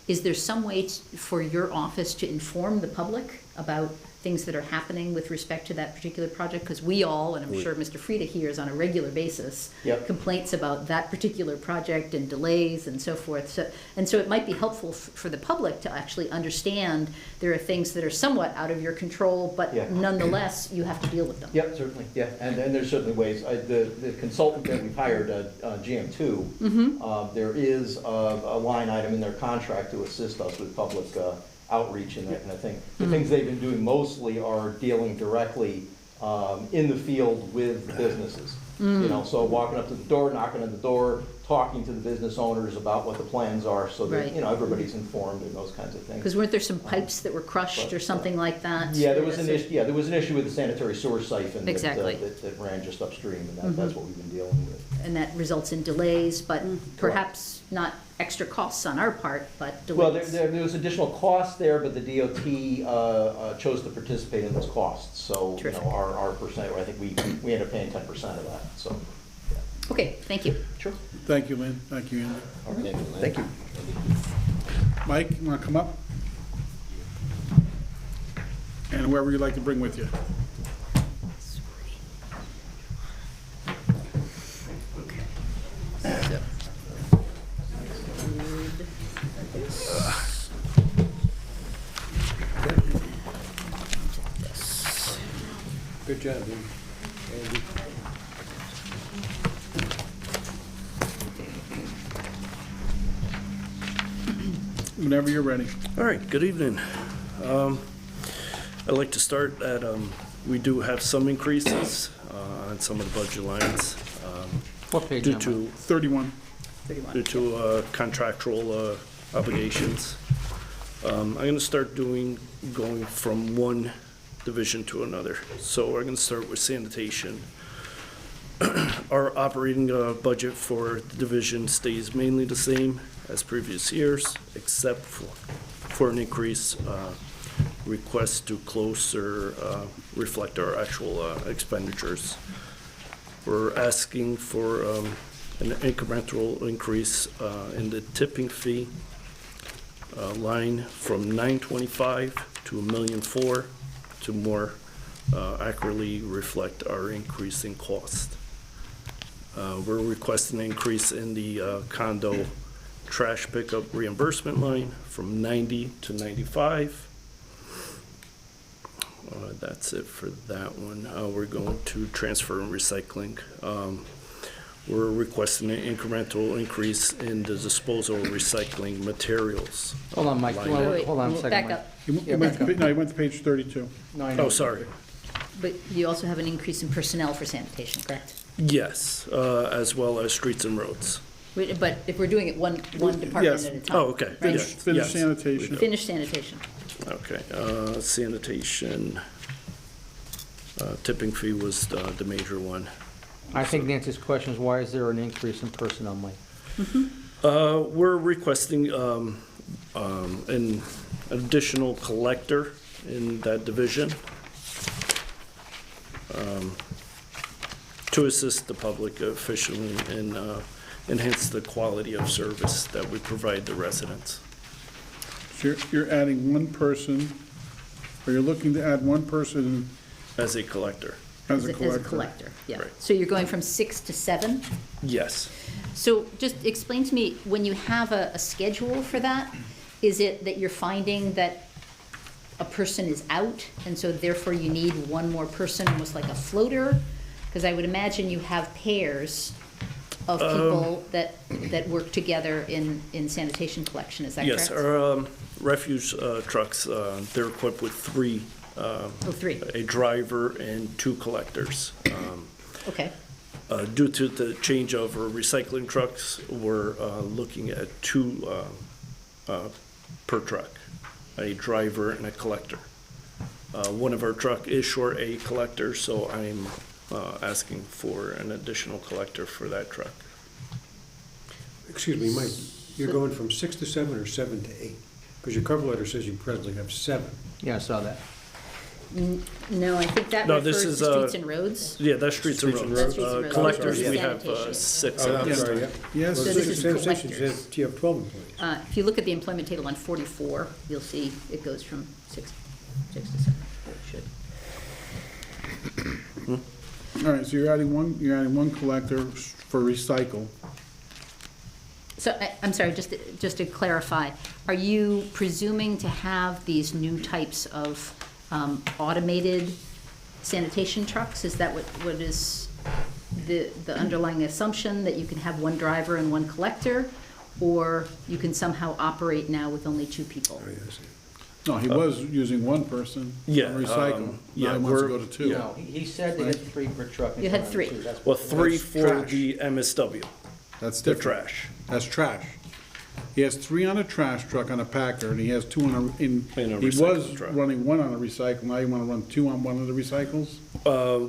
is there some way for your office to inform the public about things that are happening with respect to that particular project? Because we all, and I'm sure Mr. Frieda hears on a regular basis, complaints about that particular project and delays and so forth. So it might be helpful for the public to actually understand there are things that are somewhat out of your control, but nonetheless, you have to deal with them. Yep, certainly, and there's certainly ways. The consultant that we've hired, GM2, there is a line item in their contract to assist us with public outreach and that kind of thing. The things they've been doing mostly are dealing directly in the field with businesses. So walking up to the door, knocking on the door, talking to the business owners about what the plans are, so that everybody's informed and those kinds of things. Because weren't there some pipes that were crushed or something like that? Yeah, there was an issue. Yeah, there was an issue with the sanitary sewer siphon Exactly. that ran just upstream, and that's what we've been dealing with. And that results in delays, but perhaps not extra costs on our part, but delays. Well, there was additional cost there, but the DOT chose to participate in those costs. So, our percent, I think we ended up paying 10% of that, so. Okay, thank you. Sure. Thank you, Lynn. Thank you, Andy. Okay, Thank you. Mike, you want to come up? And whoever you'd like to bring with you. Good job, Andy. Whenever you're ready. All right, good evening. I'd like to start at, we do have some increases on some of the budget lines. What page Due am I? to 31. due to contractual obligations. I'm going to start going from one division to another. So we're going to start with sanitation. Our operating budget for the division stays mainly the same as previous years, except for an increase request to closer reflect our actual expenditures. We're asking for an incremental increase in the tipping fee line from $925,000 to $1.4 million to more accurately reflect our increase in cost. We're requesting an increase in the condo trash pickup reimbursement line from $90,000 to $95,000. That's it for that one. We're going to transfer and recycling. We're requesting an incremental increase in the disposal of recycling materials. Hold on, Mike, Line hold item. on a second, Back Mike. up. He went to page 32. No, I know. Oh, sorry. But you also have an increase in personnel for sanitation, correct? Yes, as well as streets and roads. But if we're doing it one department Yes. at a time. Oh, okay. right? Yes, Finish yes. sanitation. Finish sanitation. Okay, sanitation, tipping fee was the major one. I think Nancy's question is, why is there an increase in personnel, Mike? We're requesting an additional collector in that division to assist the public efficiently and enhance the quality of service that we provide the residents. So you're adding one person, or you're looking to add one person As a collector, as a collector. Yeah. Right. So you're going from 6 to 7? yes. So just explain to me, when you have a schedule for that, is it that you're finding that a person is out, and so therefore you need one more person, almost like a floater? Because I would imagine you have pairs of people that work together in sanitation collection, is that correct? Yes, our refuse trucks, they're equipped with three, Three, a driver and 2 collectors. okay. Due to the change of our recycling trucks, we're looking at 2 per truck, a driver and a collector. One of our truck is short a collector, so I'm asking for an additional collector for that truck. Excuse me, Mike, you're going from 6 to 7 or 7 to 8? Because your cover letter says you presently have 7. Yeah, I saw that. No, I think that No, this refers to is, streets and roads. Yeah, that's streets and Streets and roads. That's streets and roads. Collectors, This is we have sanitation. 6 Oh, of I'm them. sorry, yeah. Yes. Well, So this is sanitation collectors. says you have 12 employees. If you look at the employment table on 44, you'll see it goes from 6 to 7. It should. All right, so you're adding one collector for recycle. So, I'm sorry, just to clarify, are you presuming to have these new types of automated sanitation trucks? Is that what is the underlying assumption, that you can have one driver and one collector? Or you can somehow operate now with only 2 people? Oh, yeah, I see. No, he was using one person Yeah, on recycle. yeah, Now he wants to we're- go to 2. No, he said they had 3 per truck. You had 3. Well, 3 That's for trash. the MSW, That's the different. trash. That's trash. He has 3 on a trash truck on a packer, and he has 2 on a, In a he was recycle truck. running 1 on a recycle, now you wanna run 2 on one of the recycles?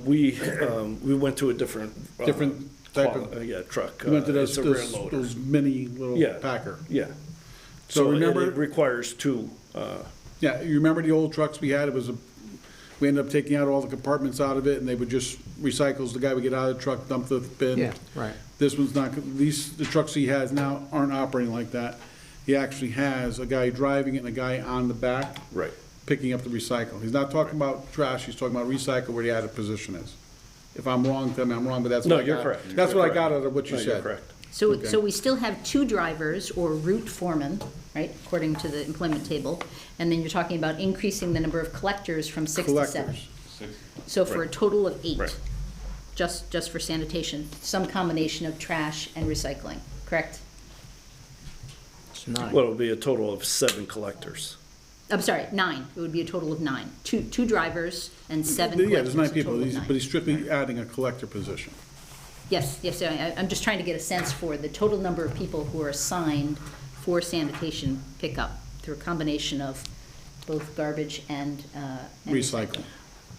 We went to a different. Different type of, Yeah, truck. you went to It's those, a rear loader. those mini little Yeah. packer. Yeah. So So remember- it requires 2, Yeah, you remember the old trucks we had, we ended up taking out all the compartments out of it, and they would just, recycles, the guy would get out of the truck, dump the bin. Yeah, right. This one's not, the trucks he has now aren't operating like that. He actually has a guy driving it and a guy on the back. Right. Picking up the recycle. He's not talking about trash, he's talking about recycle where the added position is. If I'm wrong, tell me I'm wrong, but that's No, what I you're got. correct. That's You're what I correct. got out of what you No, you're said. correct. So Okay. we still have 2 drivers or route foremen, right, according to the employment table. And then you're talking about increasing the number of collectors from 6 to 7. Collectors. So for a Right. total of 8, Right. just for sanitation, some combination of trash and recycling, correct? It's 9. Well, it'll be a total of 7 collectors. I'm sorry, 9. It would be a total of 9. Two drivers and 7 Yeah, collectors. there's 9 a people, total of 9. but he's strictly adding a collector position. Yes, so I'm just trying to get a sense for the total number of people who are assigned for sanitation pickup through a combination of both garbage and Recycle.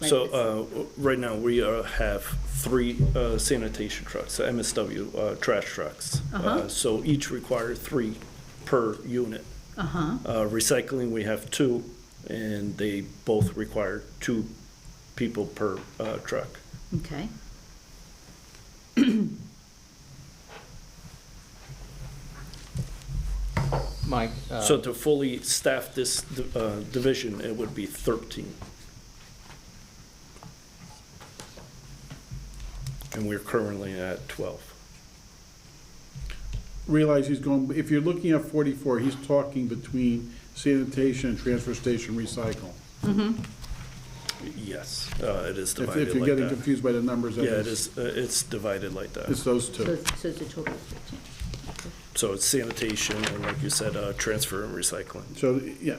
Right. So, right now, we have 3 sanitation trucks, MSW trash trucks. So each require 3 per unit. Recycling, we have 2, and they both require 2 people per truck. Okay. Mike, So to fully staff this division, it would be 13. And we're currently at 12. Realize he's going, if you're looking at 44, he's talking between sanitation and transfer station recycle. Yes, it is divided If you're like getting that. confused by the numbers, that Yeah, it is, is, it's divided like it's that. those So two. it's a total of 15. So it's sanitation and like you said, transfer and recycling. So, yeah,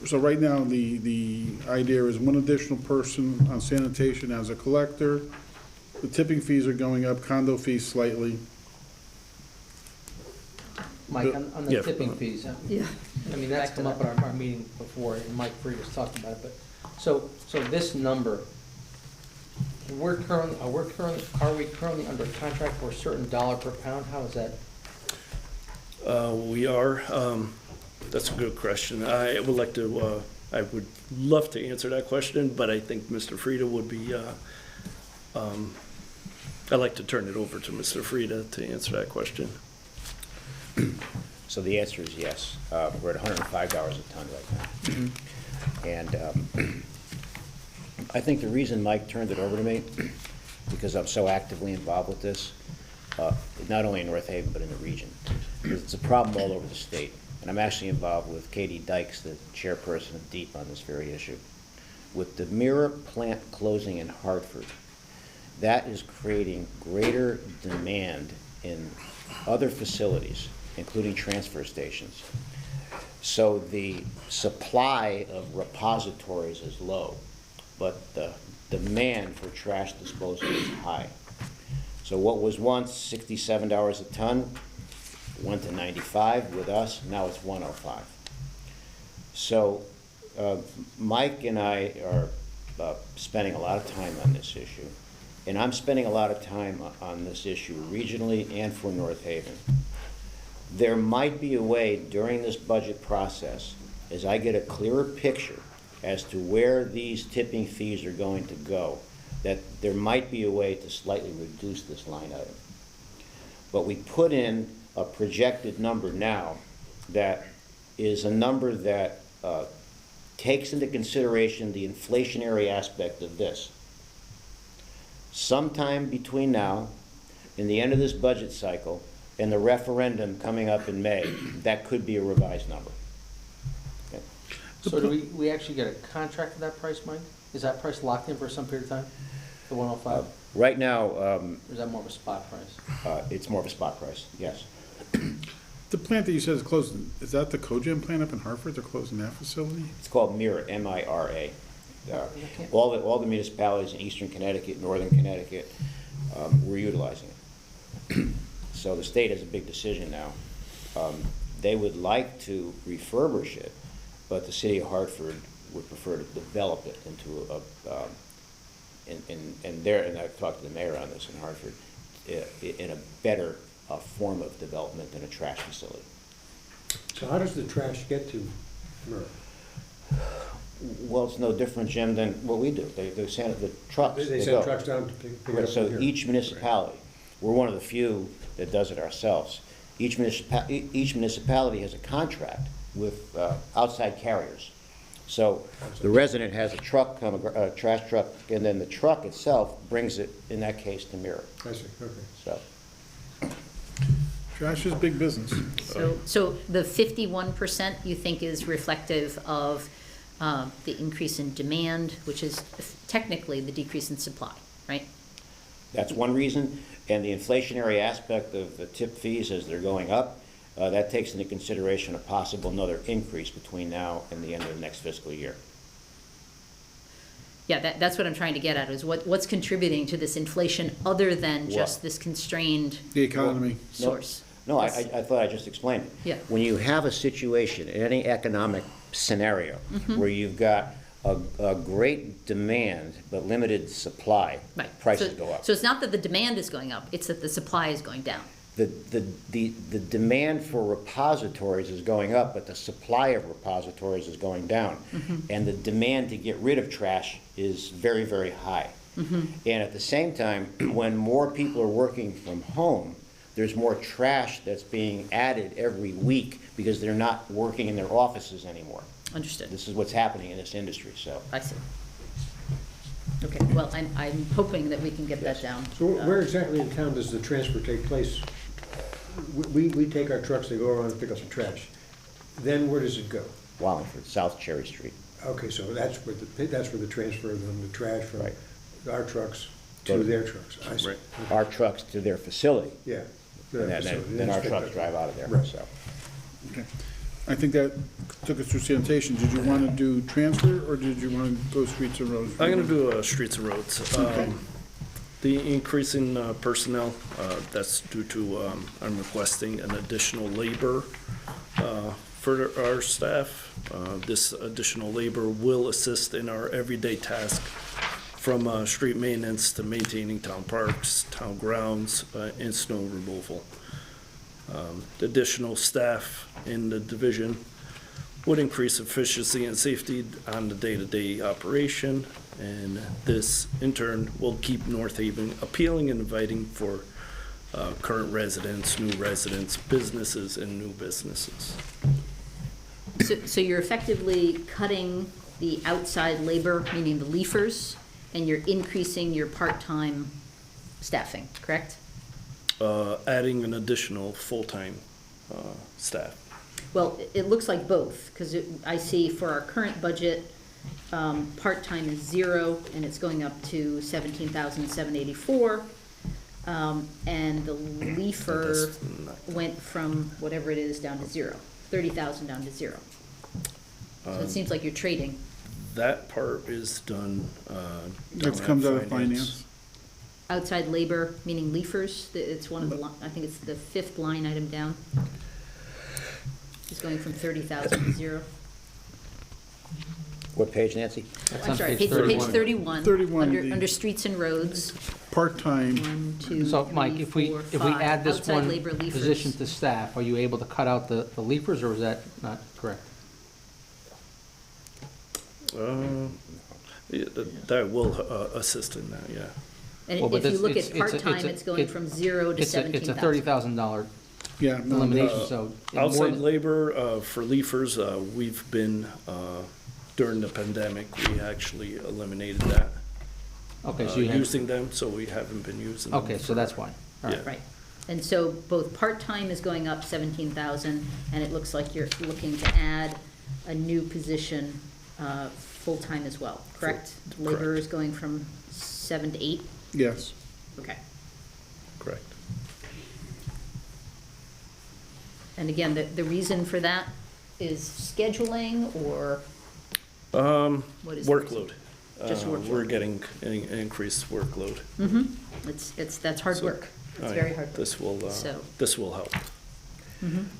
so right now, the idea is one additional person on sanitation as a collector. The tipping fees are going up, condo fees slightly. Mike, on the Yeah. tipping fees, Yeah. I mean, that's come up at our meeting before, and Mike Freed was talking about it, but, so this number, are we currently under contract for a certain dollar per pound? How is that? We are, that's a good question. I would like to, I would love to answer that question, but I think Mr. Frieda would be, I'd like to turn it over to Mr. Frieda to answer that question. So the answer is yes. We're at $105 a ton right now. And I think the reason Mike turned it over to me, because I'm so actively involved with this, not only in North Haven, but in the region, because it's a problem all over the state. And I'm actually involved with Katie Dykes, the chairperson of DEEP, on this very issue. With the Mirror plant closing in Hartford, that is creating greater demand in other facilities, including transfer stations. So the supply of repositories is low, but the demand for trash disposal is high. So what was once $67 a ton went to 95 with us, now it's 105. So Mike and I are spending a lot of time on this issue, and I'm spending a lot of time on this issue regionally and for North Haven. There might be a way during this budget process, as I get a clearer picture as to where these tipping fees are going to go, that there might be a way to slightly reduce this line item. But we put in a projected number now that is a number that takes into consideration the inflationary aspect of this. Sometime between now and the end of this budget cycle and the referendum coming up in May, that could be a revised number. Okay. So do we actually get a contract at that price, Mike? Is that price locked in for some period of time, the 105? Right now, Or is that more of a spot price? it's more of a spot price, yes. The plant that you said is closing, is that the cogen plant up in Hartford? They're closing that facility? It's called MIRA, M-I-R-A. All the municipalities in eastern Connecticut, northern Connecticut, we're utilizing it. So the state has a big decision now. They would like to refurbish it, but the city of Hartford would prefer to develop it into and I've talked to the mayor on this in Hartford, in a better form of development than a trash facility. So how does the trash get to Murrah? Well, it's no different, Jim, than what we do. They send the trucks. They go. send trucks down to pick it Right, up so from here? each municipality, we're one of the few that does it ourselves. Each municipality has a contract with outside carriers. So the resident has a truck, a trash truck, and then the truck itself brings it, in that case, to Mirror. I see, okay. So Trash is big business. So the 51% you think is reflective of the increase in demand, which is technically the decrease in supply, right? that's one reason. And the inflationary aspect of the tip fees as they're going up, that takes into consideration a possible another increase between now and the end of the next fiscal year. Yeah, that's what I'm trying to get at, is what's contributing to this inflation other than just this constrained The economy. source? No, I Yes. thought I just explained it. Yeah. When you have a situation, in any economic scenario, where you've got a great demand but limited supply, Right. prices So- go up. So it's not that the demand is going up, it's that the supply is going down. The demand for repositories is going up, but the supply of repositories is going down. And the demand to get rid of trash is very, very high. And at the same time, when more people are working from home, there's more trash that's being added every week because they're not working in their offices anymore. Understood. This is what's happening in this industry, so. I see. Okay, well, I'm hoping that we can get that down. So where exactly in town does the transfer take place? We take our trucks, they go around and pick up some trash. Then where does it go? Wallingford, South Cherry Street. Okay, so that's where the transfer of the trash from Right. our trucks Go to to- their trucks. I see. Right. Our trucks to their facility, Yeah. and then our trucks drive out of there, Right. so. Okay. I think that took us through sanitation. Did you want to do transfer, or did you want to go streets and roads? I'm gonna do streets and roads. The increase in personnel, that's due to, I'm requesting an additional labor for our staff. This additional labor will assist in our everyday task from street maintenance to maintaining town parks, town grounds, and snow removal. The additional staff in the division would increase efficiency and safety on the day-to-day operation, and this, in turn, will keep North Haven appealing and inviting for current residents, new residents, businesses, and new businesses. So you're effectively cutting the outside labor, meaning the leafers, and you're increasing your part-time staffing, correct? Adding an additional full-time staff. Well, it looks like both, because I see for our current budget, part-time is 0, and it's going up to 17,784. And the leafer That's not- went from whatever it is down to 0, 30,000 down to 0. So it seems like you're trading. That part is done. That comes out of finance. Outside labor, meaning leafers, it's one of the, I think it's the 5th line item down. It's going from 30,000 to 0. What page, Nancy? That's I'm on sorry, page page 31. 31. 31, Under streets and roads, Part-time, 1, 2, So, 3, Mike, if we 4, if we 5. add this Outside one labor, leafers. position to staff, are you able to cut out the leafers, or is that not correct? Yeah, that will assist in that, yeah. And Well, but if you this- look it's- at it's a- part-time, it's going from 0 to It's a $17,000. $30,000 yeah. no, elimination, so. more Outside than- labor for leafers, we've been, during the pandemic, we actually eliminated that. Okay, so you have, Using them, so we haven't been using them. okay, so that's why. All right. Yeah. Right. And so both part-time is going up 17,000, and it looks like you're looking to add a new position, full-time as well, correct? Correct. Labor is going from 7 to 8? Yes. Okay. Correct. And again, the reason for that is scheduling, or what is the reason? Workload. Just We're workload. getting an increased workload. That's hard So- work. It's Oh, yeah. very hard work. This So- will help.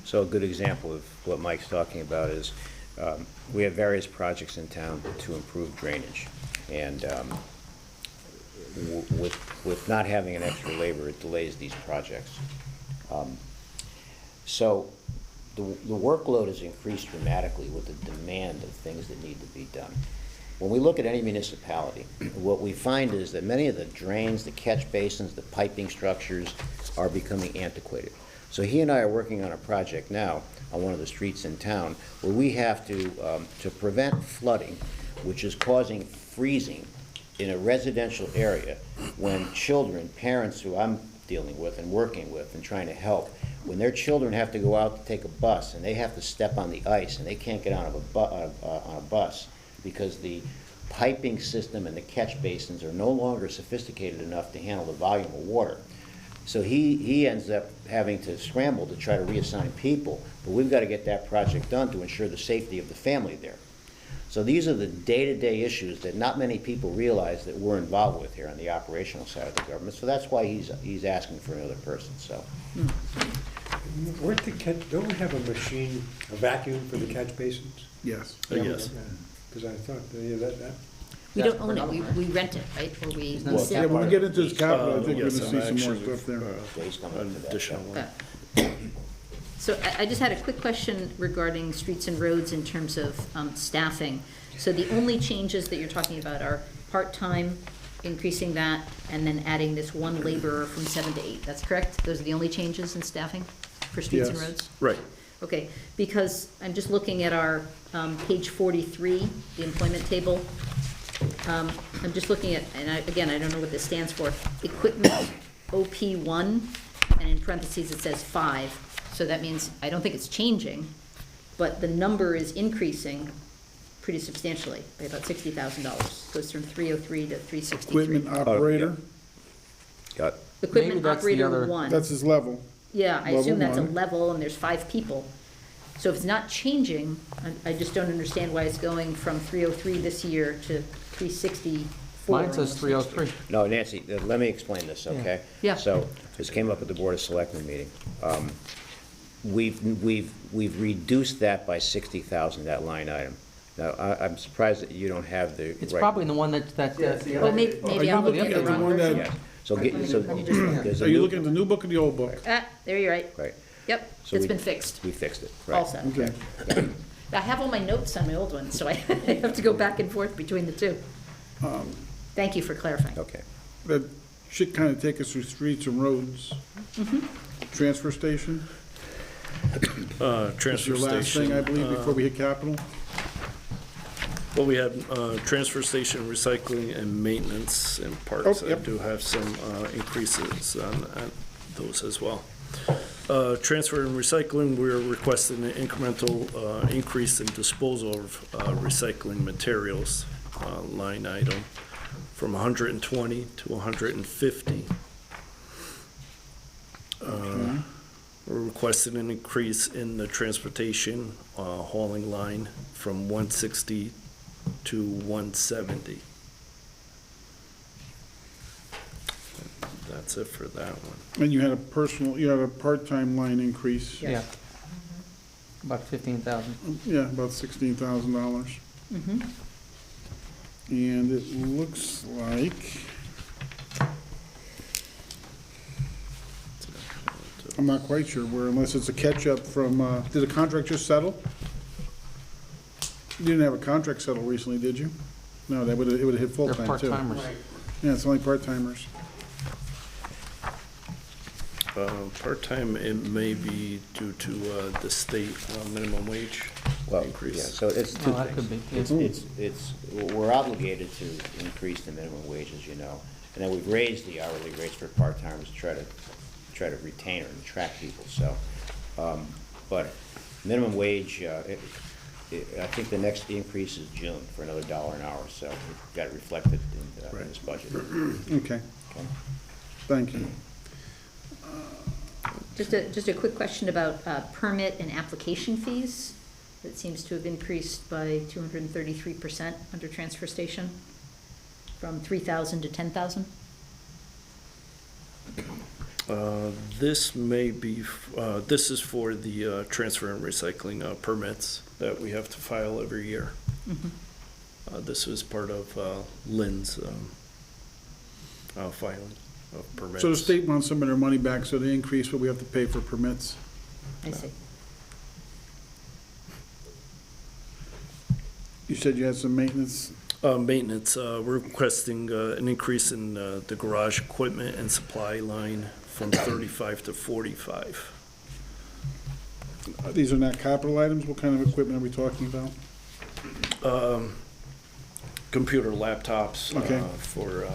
So a good example of what Mike's talking about is, we have various projects in town to improve drainage. And with not having an extra labor, it delays these projects. So the workload has increased dramatically with the demand of things that need to be done. When we look at any municipality, what we find is that many of the drains, the catch basins, the piping structures are becoming antiquated. So he and I are working on a project now on one of the streets in town where we have to prevent flooding, which is causing freezing in a residential area when children, parents who I'm dealing with and working with and trying to help, when their children have to go out to take a bus and they have to step on the ice and they can't get on a bus because the piping system and the catch basins are no longer sophisticated enough to handle the volume of water. So he ends up having to scramble to try to reassign people, but we've got to get that project done to ensure the safety of the family there. So these are the day-to-day issues that not many people realize that we're involved with here on the operational side of the government. So that's why he's asking for another person, so. Don't we have a machine, a vacuum for the catch basins? Yes. Yes. Because I thought, that. We don't own it, we rent it, right? Or we not lease Yeah, it? when we get into this capital, I think we're Yes, gonna see I'm some more actually, stuff there. Days coming up to that. Additional one. So I just had a quick question regarding streets and roads in terms of staffing. So the only changes that you're talking about are part-time, increasing that, and then adding this one laborer from 7 to 8, that's correct? Those are the only changes in staffing for streets and Yes. roads? Right. Okay, because I'm just looking at our page 43, the employment table. I'm just looking at, and again, I don't know what this stands for, equipment OP1, and in parentheses it says 5. So that means, I don't think it's changing, but the number is increasing pretty substantially, by about $60,000. Goes from 303 to 363. Equipment operator, Got, Maybe Equipment that's the operator other- 1. that's his level. Yeah, I assume that's a Level 1. level, and there's 5 people. So if it's not changing, I just don't understand why it's going from 303 this year to 364. Mine says 303. no, Nancy, let me explain this, okay? Yeah. So, this came up at the Board of Selectmen meeting. We've reduced that by 60,000, that line item. Now, I'm surprised that you don't have the. It's right- probably in the one that. Oh, maybe I'm looking at the the wrong one that- version. Yeah, so, there's a Are you new- looking at the new book or the old book? Ah, there you're right. Right, Yep, So it's we- been fixed, we fixed it, right. also. Okay. I have all my notes on my old one, so I have to go back and forth between the two. Thank you for clarifying. Okay. That should kind of take us through streets and roads. Transfer station, that's Transfer your last station. thing, I believe, before we hit capital. Well, we had transfer station, recycling, and maintenance and parks. Oh, yep. I do have some increases on those as well. Transfer and recycling, we're requesting an incremental increase in disposal of recycling materials line item from 120 to 150. We're requesting an increase in the transportation hauling line from 160 to 170. That's it for that one. And you had a part-time line increase. Yeah. About 15,000. Yeah, about $16,000. And it looks like, I'm not quite sure where, unless it's a catch-up from, did the contract just settle? You didn't have a contract settle recently, did you? No, it would've hit They're full-time too. part-timers. Yeah, it's only part-timers. Part-time, it may be due to the state minimum wage Well, yeah, increase. so it's two Oh, that could things. be, yeah. We're obligated to increase the minimum wage, as you know, and then we've raised the hourly rates for part-timers to try to retain or attract people, so. But minimum wage, I think the next increase is June for another $1 an hour, so we've got it reflected in this budget. Okay. Thank you. Just a quick question about permit and application fees. That seems to have increased by 233% under transfer station, from 3,000 to 10,000. This may be, this is for the transfer and recycling permits that we have to file every year. This was part of Lynn's filing of permits. So the state wants some of their money back, so they increase what we have to pay for permits. I see. You said you had some maintenance. Maintenance, we're requesting an increase in the garage equipment and supply line from 35 to 45. These are not capital items. What kind of equipment are we talking about? Computer laptops Okay. for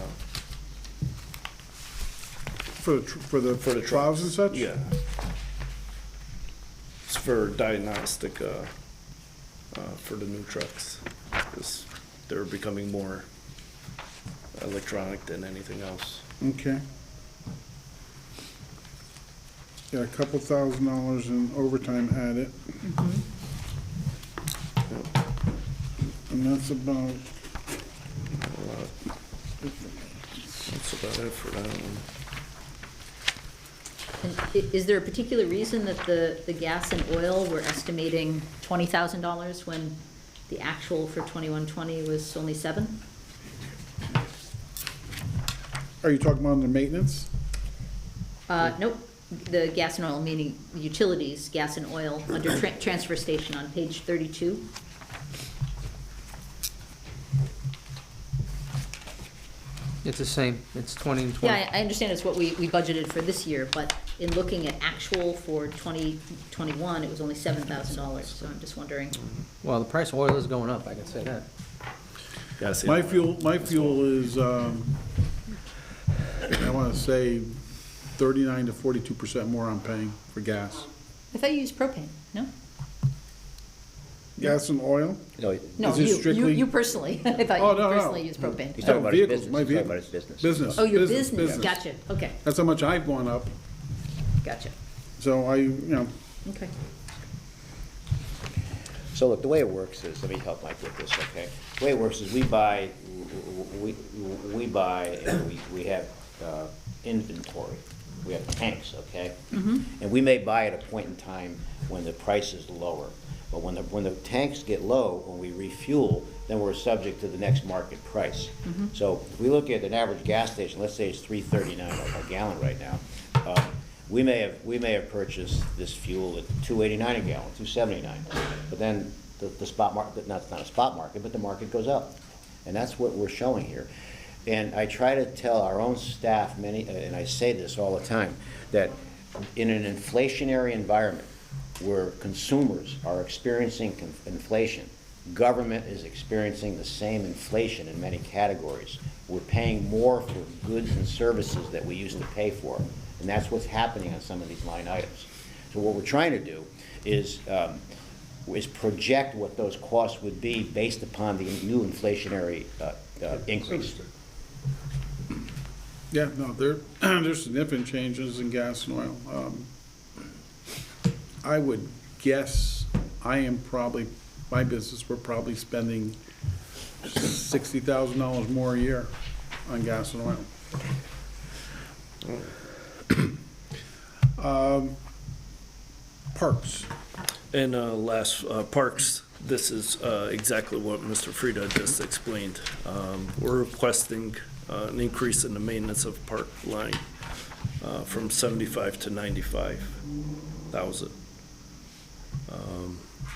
For the plows and such? yeah. It's for diagnostic for the new trucks, because they're becoming more electronic than anything else. Okay. Got a couple $1,000s in overtime added. And that's about, That's about it for that one. And is there a particular reason that the gas and oil, we're estimating $20,000 when the actual for 21-20 was only 7? are you talking about under maintenance? Nope, the gas and oil, meaning utilities, gas and oil, under transfer station on page 32. It's the same, it's 20 and 20. Yeah, I understand it's what we budgeted for this year, but in looking at actual for 2021, it was only $7,000, so I'm just wondering. Well, the price of oil is going up, I can say that. Gas and My oil. fuel is, I want to say 39 to 42% more I'm paying for gas. I thought you used propane, no? Gas and oil? No, No, Is it you strictly- personally. I Oh, thought no, you no. personally use propane. he's talking about his vehicles, business. my He's talking about vehicles. his business. Business. Oh, your business, gotcha, okay, That's how much I've gone up, gotcha, so okay. So look, the way it works is, let me help Mike with this, okay? The way it works is we buy and we have inventory. We have tanks, okay? And we may buy at a point in time when the price is lower. But when the tanks get low, when we refuel, then we're subject to the next market price. So if we look at an average gas station, let's say it's $3.39 a gallon right now, we may have purchased this fuel at $2.89 a gallon, $2.79. But then the spot market, not a spot market, but the market goes up. And that's what we're showing here. And I try to tell our own staff and I say this all the time, that in an inflationary environment where consumers are experiencing inflation, government is experiencing the same inflation in many categories. We're paying more for goods and services that we used to pay for. And that's what's happening on some of these line items. So what we're trying to do is project what those costs would be based upon the new inflationary increase. yeah, no, there's significant changes in gas and oil. I would guess my business, we're probably spending $60,000 more a year on gas and oil. Parks. And last, parks, this is exactly what Mr. Frieda just explained. We're requesting an increase in the maintenance of park line from 75 to 95,000.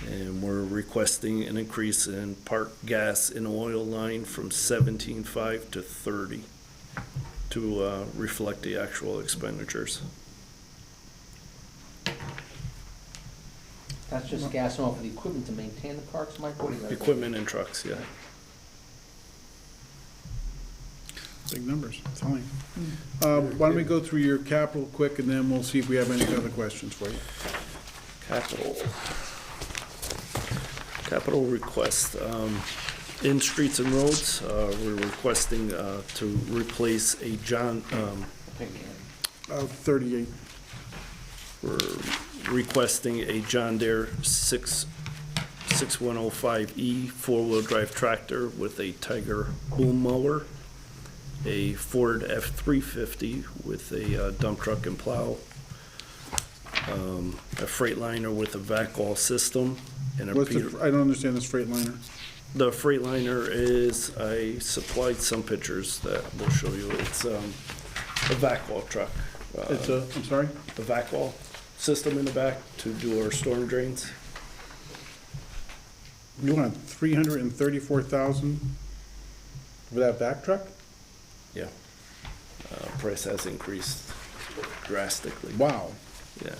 And we're requesting an increase in park gas and oil line from 17.5 to 30 to reflect the actual expenditures. That's just gas and oil for the equipment to maintain the parks, Mike? What is that? Equipment and trucks, yeah. Big numbers, I'm telling you. Why don't we go through your capital quick, and then we'll see if we have any other questions for you. Capital request. In streets and roads, we're requesting to replace a 38. We're requesting a John Deere 6105E four-wheel drive tractor with a Tiger boom mower, a Ford F-350 with a dump truck and plow, a Freightliner with a vac all system, and a I don't understand this Freightliner. The Freightliner is, I supplied some pictures that we'll show you. It's a vac wall truck. It's I'm sorry? A vac wall system in the back to do our storm drains. You want $334,000 for that back truck? Yeah. Price has increased drastically. Wow. Yeah.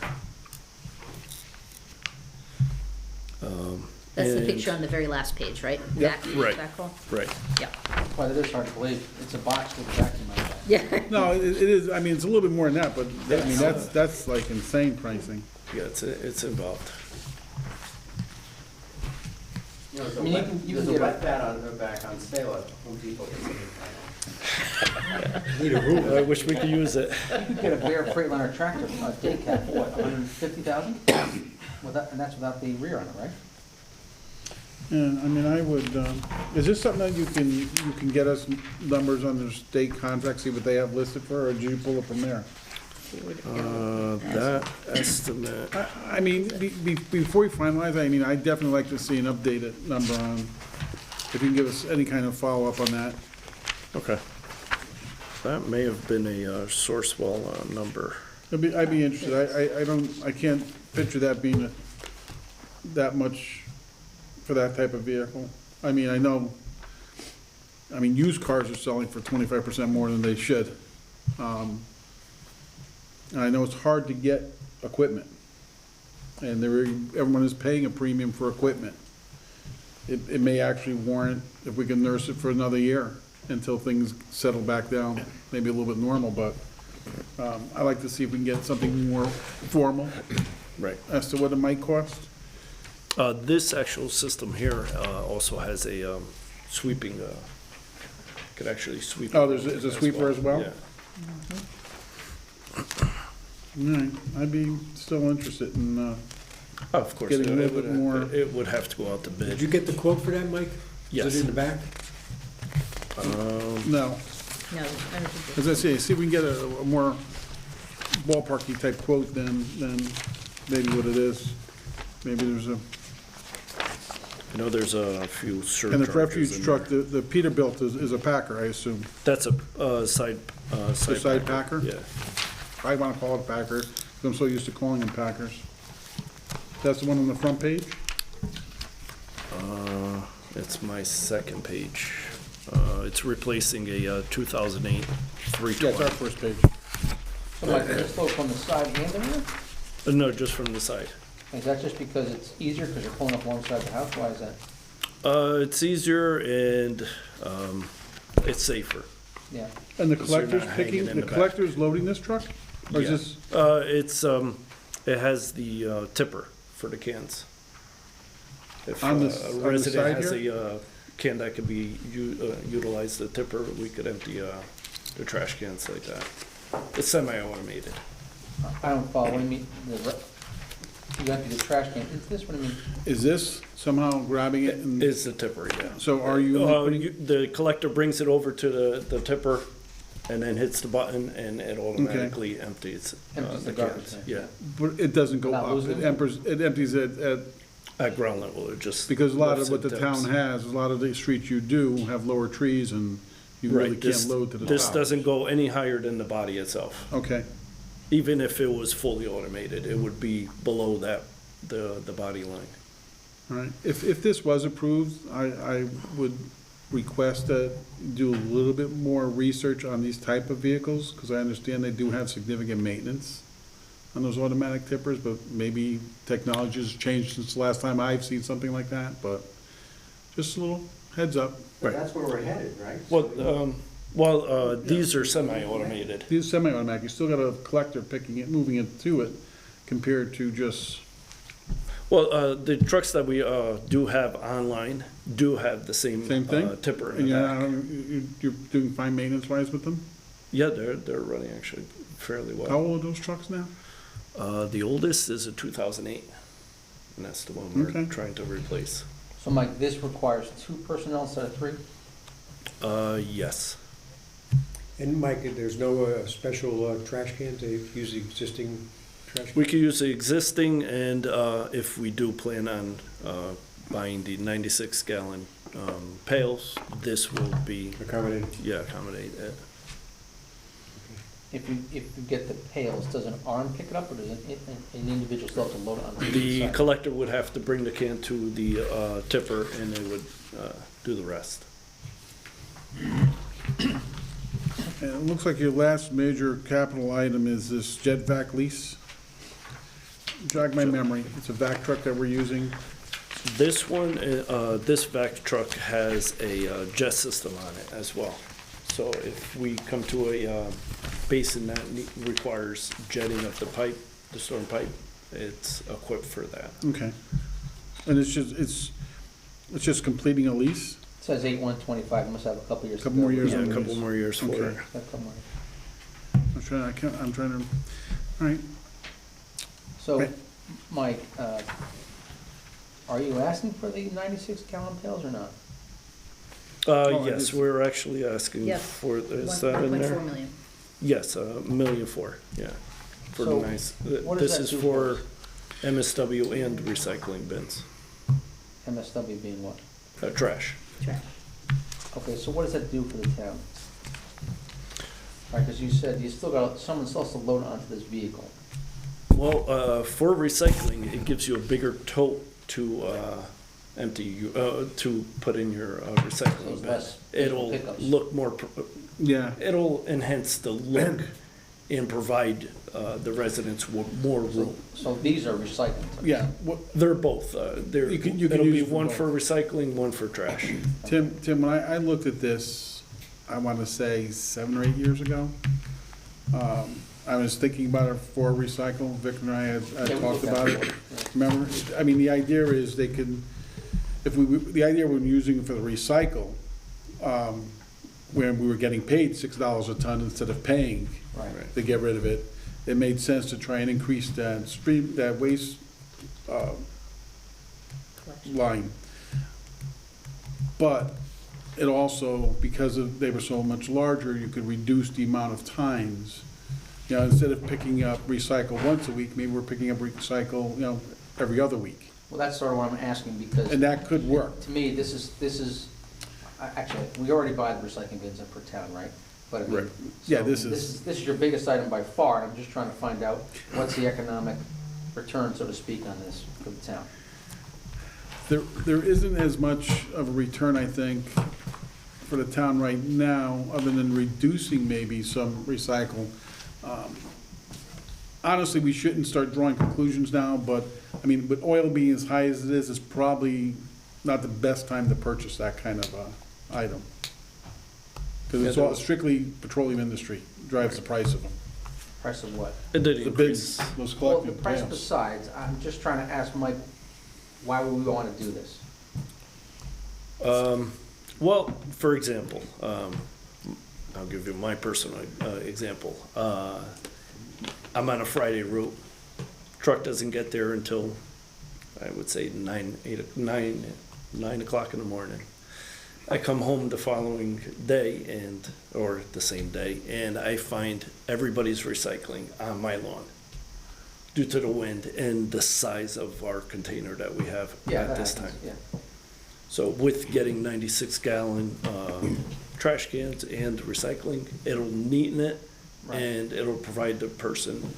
That's the and- picture on the very last page, right? Yep. Back- Right. back wall? Right. Yeah. Well, it is hard to believe. It's a box with a vacuum on it. Yeah. No, it is, I mean, it's a little bit more than that, but, I mean, that's like insane pricing. Yeah, it's involved. There's I mean, you can get a- bat on the back on sale at Home Depot. I wish we could use it. You could get a Bear Freightliner tractor, day cab, for what, 150,000? And that's without the rear on it, right? Yeah, I mean, I would, is this something that you can get us numbers on the state contract, see what they have listed for, or did you pull it from there? That estimate, I mean, before we finalize, I mean, I'd definitely like to see an updated number on, if you can give us any kind of follow-up on that. okay. That may have been a Sourcewell number. I'd be interested. I can't picture that being that much for that type of vehicle. I mean, used cars are selling for 25% more than they should. And I know it's hard to get equipment, and everyone is paying a premium for equipment. It may actually warrant, if we can nurse it for another year until things settle back down, maybe a little bit normal, but I'd like to see if we can get something more formal Right. as to what it might cost. This actual system here also has a sweeping, could actually sweep. Oh, there's a sweeper as well? Yeah. All right, I'd be still interested in, Of course. Getting a it little bit more- It would have to go out to Did you bid. get the quote for that, Mike? Yes. Is it in the back? no. No, I don't think As I say, see if we can get a more ballparky type quote than maybe what it is. Maybe there's a, I know there's a few and surcharges. the refuge in truck, there. the Peterbilt is a Packer, I assume. That's a side. A side Packer? Yeah. I want to call it Packer, because I'm so used to calling them Packers. That's the one on the front page? It's my second page. It's replacing a 2008 Yeah, it's 320. our first page. So Mike, is this flow from the side and the rear? No, just from the side. Is that just because it's easier because you're pulling up one side of the house? Why is that? It's easier and it's safer. Yeah. And the 'Cause you're collector's not hanging picking, in the the back. collector's loading this truck? Or is Yeah. this, It has the tipper for the cans. If On the a side resident has here? a can that could be utilize the tipper, we could empty the trash cans like that. It's semi-automated. I don't follow. What do you mean? You empty the trash can. Is this what I mean? is this somehow grabbing it and, It's the tipper, yeah. so are you putting, The collector brings it over to the tipper and then hits the button and it automatically empties Empties the the garbage, cans. yeah. Yeah, but it doesn't go Not up, losing it empties it at, at ground level, it just. because a lot of lifts what and the dips. town has, a lot of the streets you do have lower trees and you really Right, can't load to the top. this doesn't go any higher than the body itself. Okay, Even if it was fully automated, it would be below that, the body line. all right. If this was approved, I would request that do a little bit more research on these type of vehicles, because I understand they do have significant maintenance on those automatic tippers, but maybe technology has changed since the last time I've seen something like that, but just a little heads up. Right. That's where we're headed, right? Well, these are semi-automated. These semi-automatic, you still got a collector picking it, moving it to it, compared to just, Well, the trucks that we do have online do have the same same thing? tipper And in the you're, back. you're doing fine maintenance-wise with them? Yeah, they're running actually fairly How well. old are those trucks now? The oldest is a 2008, and that's the one Okay. we're trying to replace. So Mike, this requires 2 personnel instead of 3? Yes. And Mike, there's no special trash can to use the existing trash can? We could use the existing, and if we do plan on buying the 96-gallon pails, this will be, Accommodated? accommodate it. If you get the pails, does an arm pick it up, or does an individual still have to load it on The side? collector would have to bring the can to the tipper, and they would do the rest. And it looks like your last major capital item is this jet vac lease. Jog my memory, it's a vac truck that we're using. This one, this vac truck has a jet system on it as well. So if we come to a basin that requires jetting of the pipe, the storm pipe, it's equipped for that. Okay. And it's just completing a lease? It says 8/1/25, must have a couple years. to Couple more go. years Yeah, on a the couple lease. more years for Okay. it. A couple more. I'm trying to, all right. So, Right. Mike, are you asking for the 96-gallon pails or not? Oh, I Yes, just- we're actually asking Yes. for, is that in 1.4 there? million. Yes, $1.4 million, yeah. For So, nice, what does this that is do for for MSW and recycling bins, MSW being what? trash. Trash. Okay, so what does that do for the town? Right, because you said you still got, someone still has to load it onto this vehicle. Well, for recycling, it gives you a bigger tote to empty, to put in your So recycling it's bin. less It'll pickups. look more, Yeah, it'll enhance the look and provide the residents with more room. So these are recycling. yeah. They're both, they're, You can it'll be use for one both. for recycling, one for trash. Tim, when I looked at this, I want to say 7 or 8 years ago, I was thinking about it for recycle. Vic and I had Yeah, we talked did that about it. before, yeah. Remember? I mean, the idea is they can, the idea when using it for the recycle, when we were getting paid $6 a ton instead of paying Right. to get rid of it, it made sense to try and increase that waste line. But it also, because they were so much larger, you could reduce the amount of times. You know, instead of picking up recycle once a week, maybe we're picking up recycle, you know, every other week. Well, that's sort of what I'm asking, because And that could work. to me, this is, actually, we already buy the recycling bins in per town, right? But I mean, Right. Yeah, so this is- This is your biggest item by far, and I'm just trying to find out what's the economic return, so to speak, on this for the town. There isn't as much of a return, I think, for the town right now, other than reducing maybe some recycle. Honestly, we shouldn't start drawing conclusions now, but, I mean, with oil being as high as it is, it's probably not the best time to purchase that kind of item. Because it's all strictly petroleum industry drives the price of them. Price of what? It did The increase. bids, those Well, the collective price payoffs. besides, I'm just trying to ask Mike, why would we want to do this? Well, for example, I'll give you my personal example. I'm on a Friday route. Truck doesn't get there until, I would say, 9 o'clock in the morning. I come home the following day or the same day, and I find everybody's recycling on my lawn due to the wind and the size of our container that we have Yeah, at that this happens, time. yeah. So with getting 96-gallon trash cans and recycling, it'll neaten it, Right. and it'll provide the person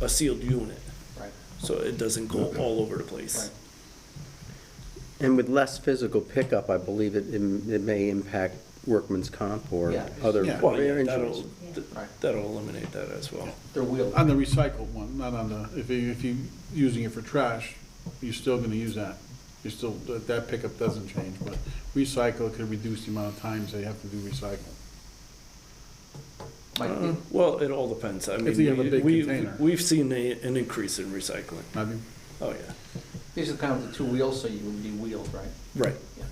a sealed unit, Right, so it doesn't go all over the place. right. And with less physical pickup, I believe it may impact workman's comp or Yeah. other Yeah. Well, yeah, injuries. Right. that'll eliminate that as well. They're wheeled. On the recycled one, not on the, if you're using it for trash, you're still gonna use that. You're still, that pickup doesn't change, but recycle could reduce the amount of times they have to do recycle. Mike, Well, it all depends. I mean, you have a big we- container. we've seen an increase in recycling. I mean, Oh, yeah. these are kind of the two wheels, so you would be wheeled, right? Right. Yeah.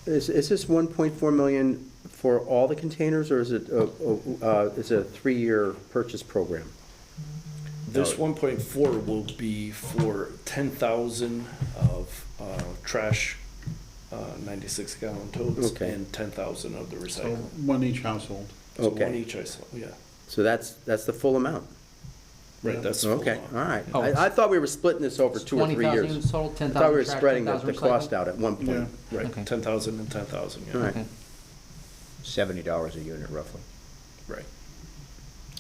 Is this 1.4 million for all the containers, or is it a 3-year purchase program? This 1.4 will be for 10,000 of trash, 96-gallon totes, Okay. and 10,000 of the so recycling. one each household. So Okay. one each, I saw, yeah. So that's the full amount? Right, that's full Okay, amount. all right. Oh, I thought we were splitting this over 2 or 3 20,000 years. units total, I 10,000 thought we were trash, spreading 10,000 the cost recycled? out at one Yeah. point. Right, Okay. 10,000 and 10,000, All yeah. right. $70 a unit roughly. Right.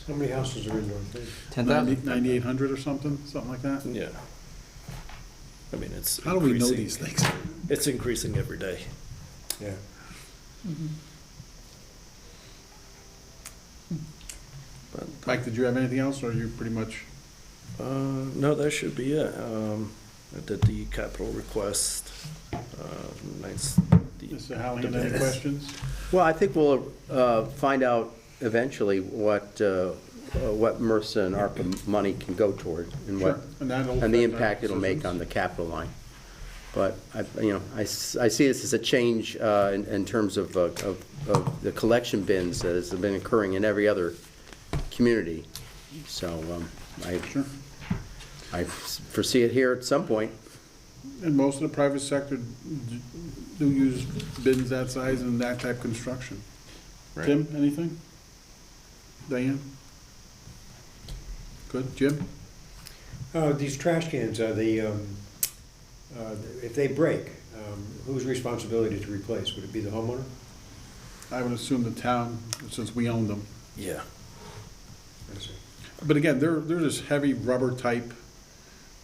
How many houses are in North Bay? 10,000? 9,800 or something like that? Yeah. I mean, it's How do we know increasing- these things? It's increasing every day. Yeah. Mike, did you have anything else, or are you pretty much? No, that should be it. I did the capital request, nice. Mr. Hallahan, any questions? Well, I think we'll find out eventually what MRSA and ARPA money can go toward and Sure. what, And that'll and the affect our impact it'll make decisions. on the capital line. But I see this as a change in terms of the collection bins that has been occurring in every other community. So Sure. I foresee it here at some point. And most of the private sector do use bins that size and that type of construction. Right. Tim, anything? Diane? Good, Jim? These trash cans, are they, if they break, whose responsibility to replace? Would it be the homeowner? I would assume the town, since we own them. Yeah. I see. But again, they're this heavy rubber type,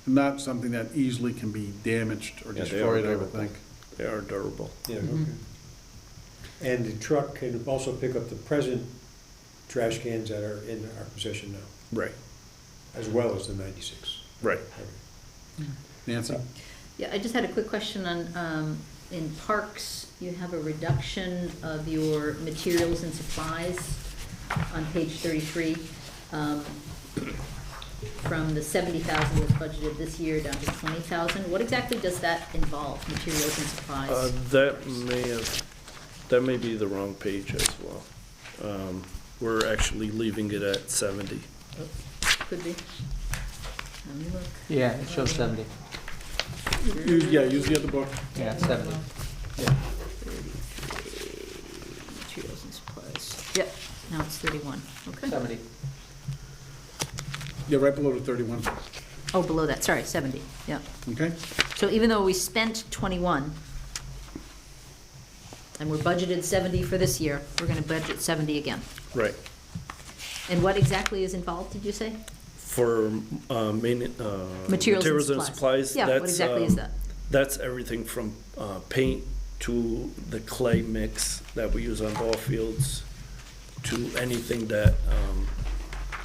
not something that easily can be damaged or Yeah, they are destroyed, I would durable. think. They are durable. Yeah, okay. And the truck can also pick up the present trash cans that are in our possession now, Right, as well as the 96. right. Nancy? Yeah, I just had a quick question on, in parks, you have a reduction of your materials and supplies on page 33. from the 70,000 that's budgeted this year down to 20,000. What exactly does that involve, materials and supplies? That may be the wrong page as well. We're actually leaving it at 70. Could be. Let me look. Yeah, it shows 70. Use the other book. Yeah, it's 70. 33, materials and supplies. Yep, now it's 31, okay. 70. Yeah, right below the 31, Oh, below that, sorry, 70, yeah. okay? So even though we spent 21, and we're budgeted 70 for this year, we're gonna budget 70 again. Right. And what exactly is involved, did you say? For materials and supplies. Yeah, what that's, exactly is that? That's everything from paint to the clay mix that we use on ball fields, to anything that,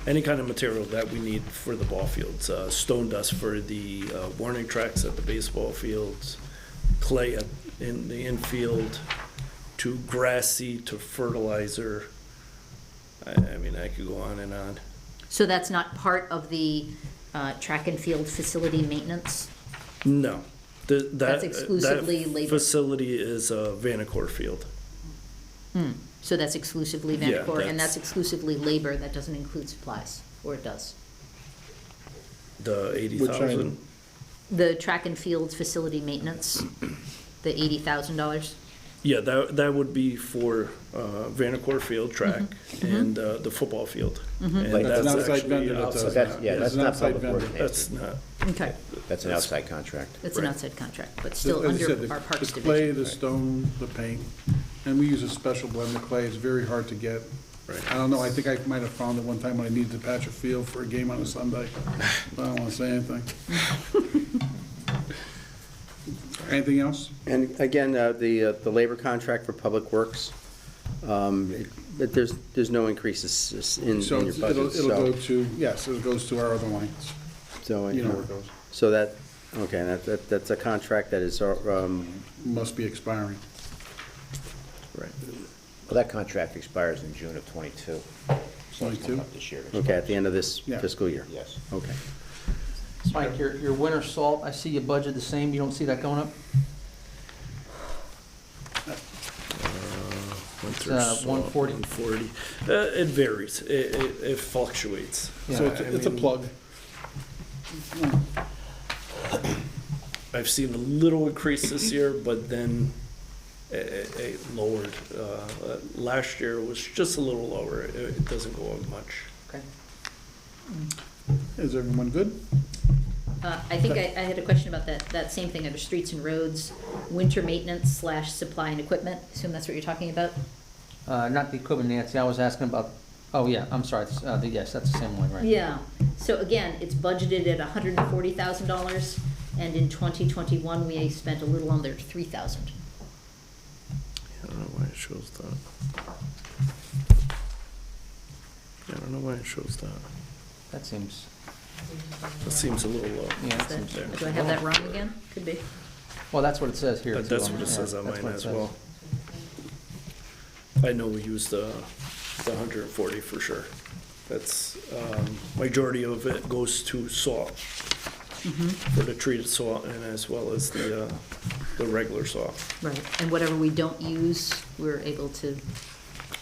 any kind of material that we need for the ball fields. Stone dust for the warning tracks at the baseball fields, clay in the infield, to grassy, to fertilizer. I mean, I could go on and on. So that's not part of the track and field facility maintenance? No. That's exclusively that labor. facility is Vanacore Field. So that's exclusively Yeah, Vanacore, and that's- that's exclusively labor, that doesn't include supplies, or it does? The Which 80,000. item? The track and field facility maintenance, the $80,000? Yeah, that would be for Vanacore Field track and the football field. And That's an outside actually vendor that outside- does That's, that. yeah, It's that's an not outside public works. vendor. That's not, Okay, That's an outside contract. that's an Right. outside contract, but still As I under said, our Parks the clay, division. the stone, the paint, and we use a special blend of clay. It's very hard to get. Right. I don't know, I think I might have found it one time when I needed to patch a field for a game on a Sunday. I don't want to say anything. Anything else? And again, the labor contract for Public Works, there's no increases in So your budget, it'll go so, to, yes, it goes to our other lines. so, You know where it goes. so that, okay, that's a contract that is, Must be expiring. right, Well, that contract expires in June of '22. So it's 22? coming up this year. okay, at the end of this Yeah. fiscal year. Yes. Okay. Mike, your winter salt, I see you budget the same, you don't see that going up? winter salt, 140. 140. It varies. It fluctuates. So it's a plug. I've seen a little increase this year, but then it lowered. Last year was just a little lower. It doesn't go up much. Okay. Is everyone good? I think I had a question about that same thing under streets and roads, winter maintenance / supply and equipment. Assume that's what you're talking about? Not the equipment, Nancy, I was asking about, oh, yeah, I'm sorry, yes, that's the same one, right? Yeah, so again, it's budgeted at $140,000, and in 2021, we spent a little under 3,000. I don't know why it shows that. I don't know why it shows that. That seems, That seems a little low. yeah, Is that seems that- fair. Do I have that wrong again? Could be. Well, that's what it says here. too, That's what it yeah, says on that's mine what it as says. well. I know we used the 140 for sure. That's, majority of it goes to salt. For the treated salt and as well as the regular salt. Right, and whatever we don't use, we're able to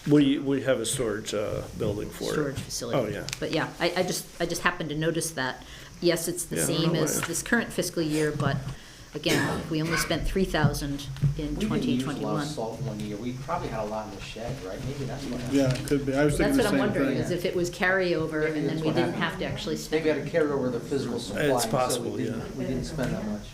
We have a storage building for it. storage facility. Oh, yeah. But yeah, I just happened to notice that. Yes, it's the Yeah, I don't same know as why. this current fiscal year, but again, if we only spent 3,000 in We didn't use a lot 2021. of salt one year, we probably had a lot in the shed, right? Maybe that's what happened. Yeah, it could be. I was thinking That's the what I'm same wondering, thing. is if it was carryover Maybe and then that's we what didn't happened. have to actually spend. Maybe I had to carry over the physical supply. It's so possible, we didn't- yeah. We didn't spend that much.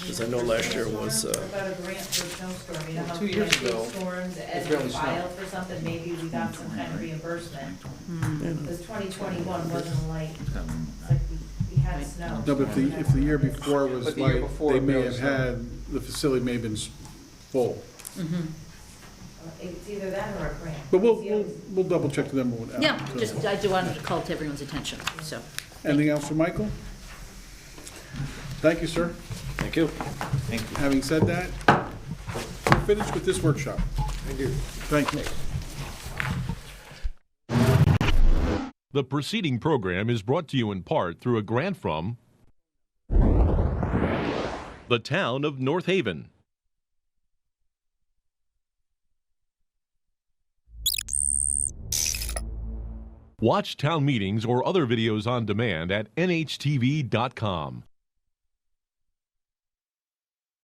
Because I know last year was, What about a grant for a snowstorm? You know how 2 years big ago, storms, it as barely we snowed. filed for something, maybe we got some kind of reimbursement. Because 2021 wasn't like, we had snow. No, but if the year before was But the year like, before they it may barely have snowed. had, the facility may have been full. It's either that or a grant. But It's the other- we'll double check them. Yeah, just, I just wanted to call it to everyone's attention, so. Anything else for Michael? Thank you, sir. thank you. Having said that, we're finished with this workshop. Thank you. Thank you. The preceding program is brought to you in part through a grant from the town of North Haven. Watch town meetings or other videos on demand at nhtv.com.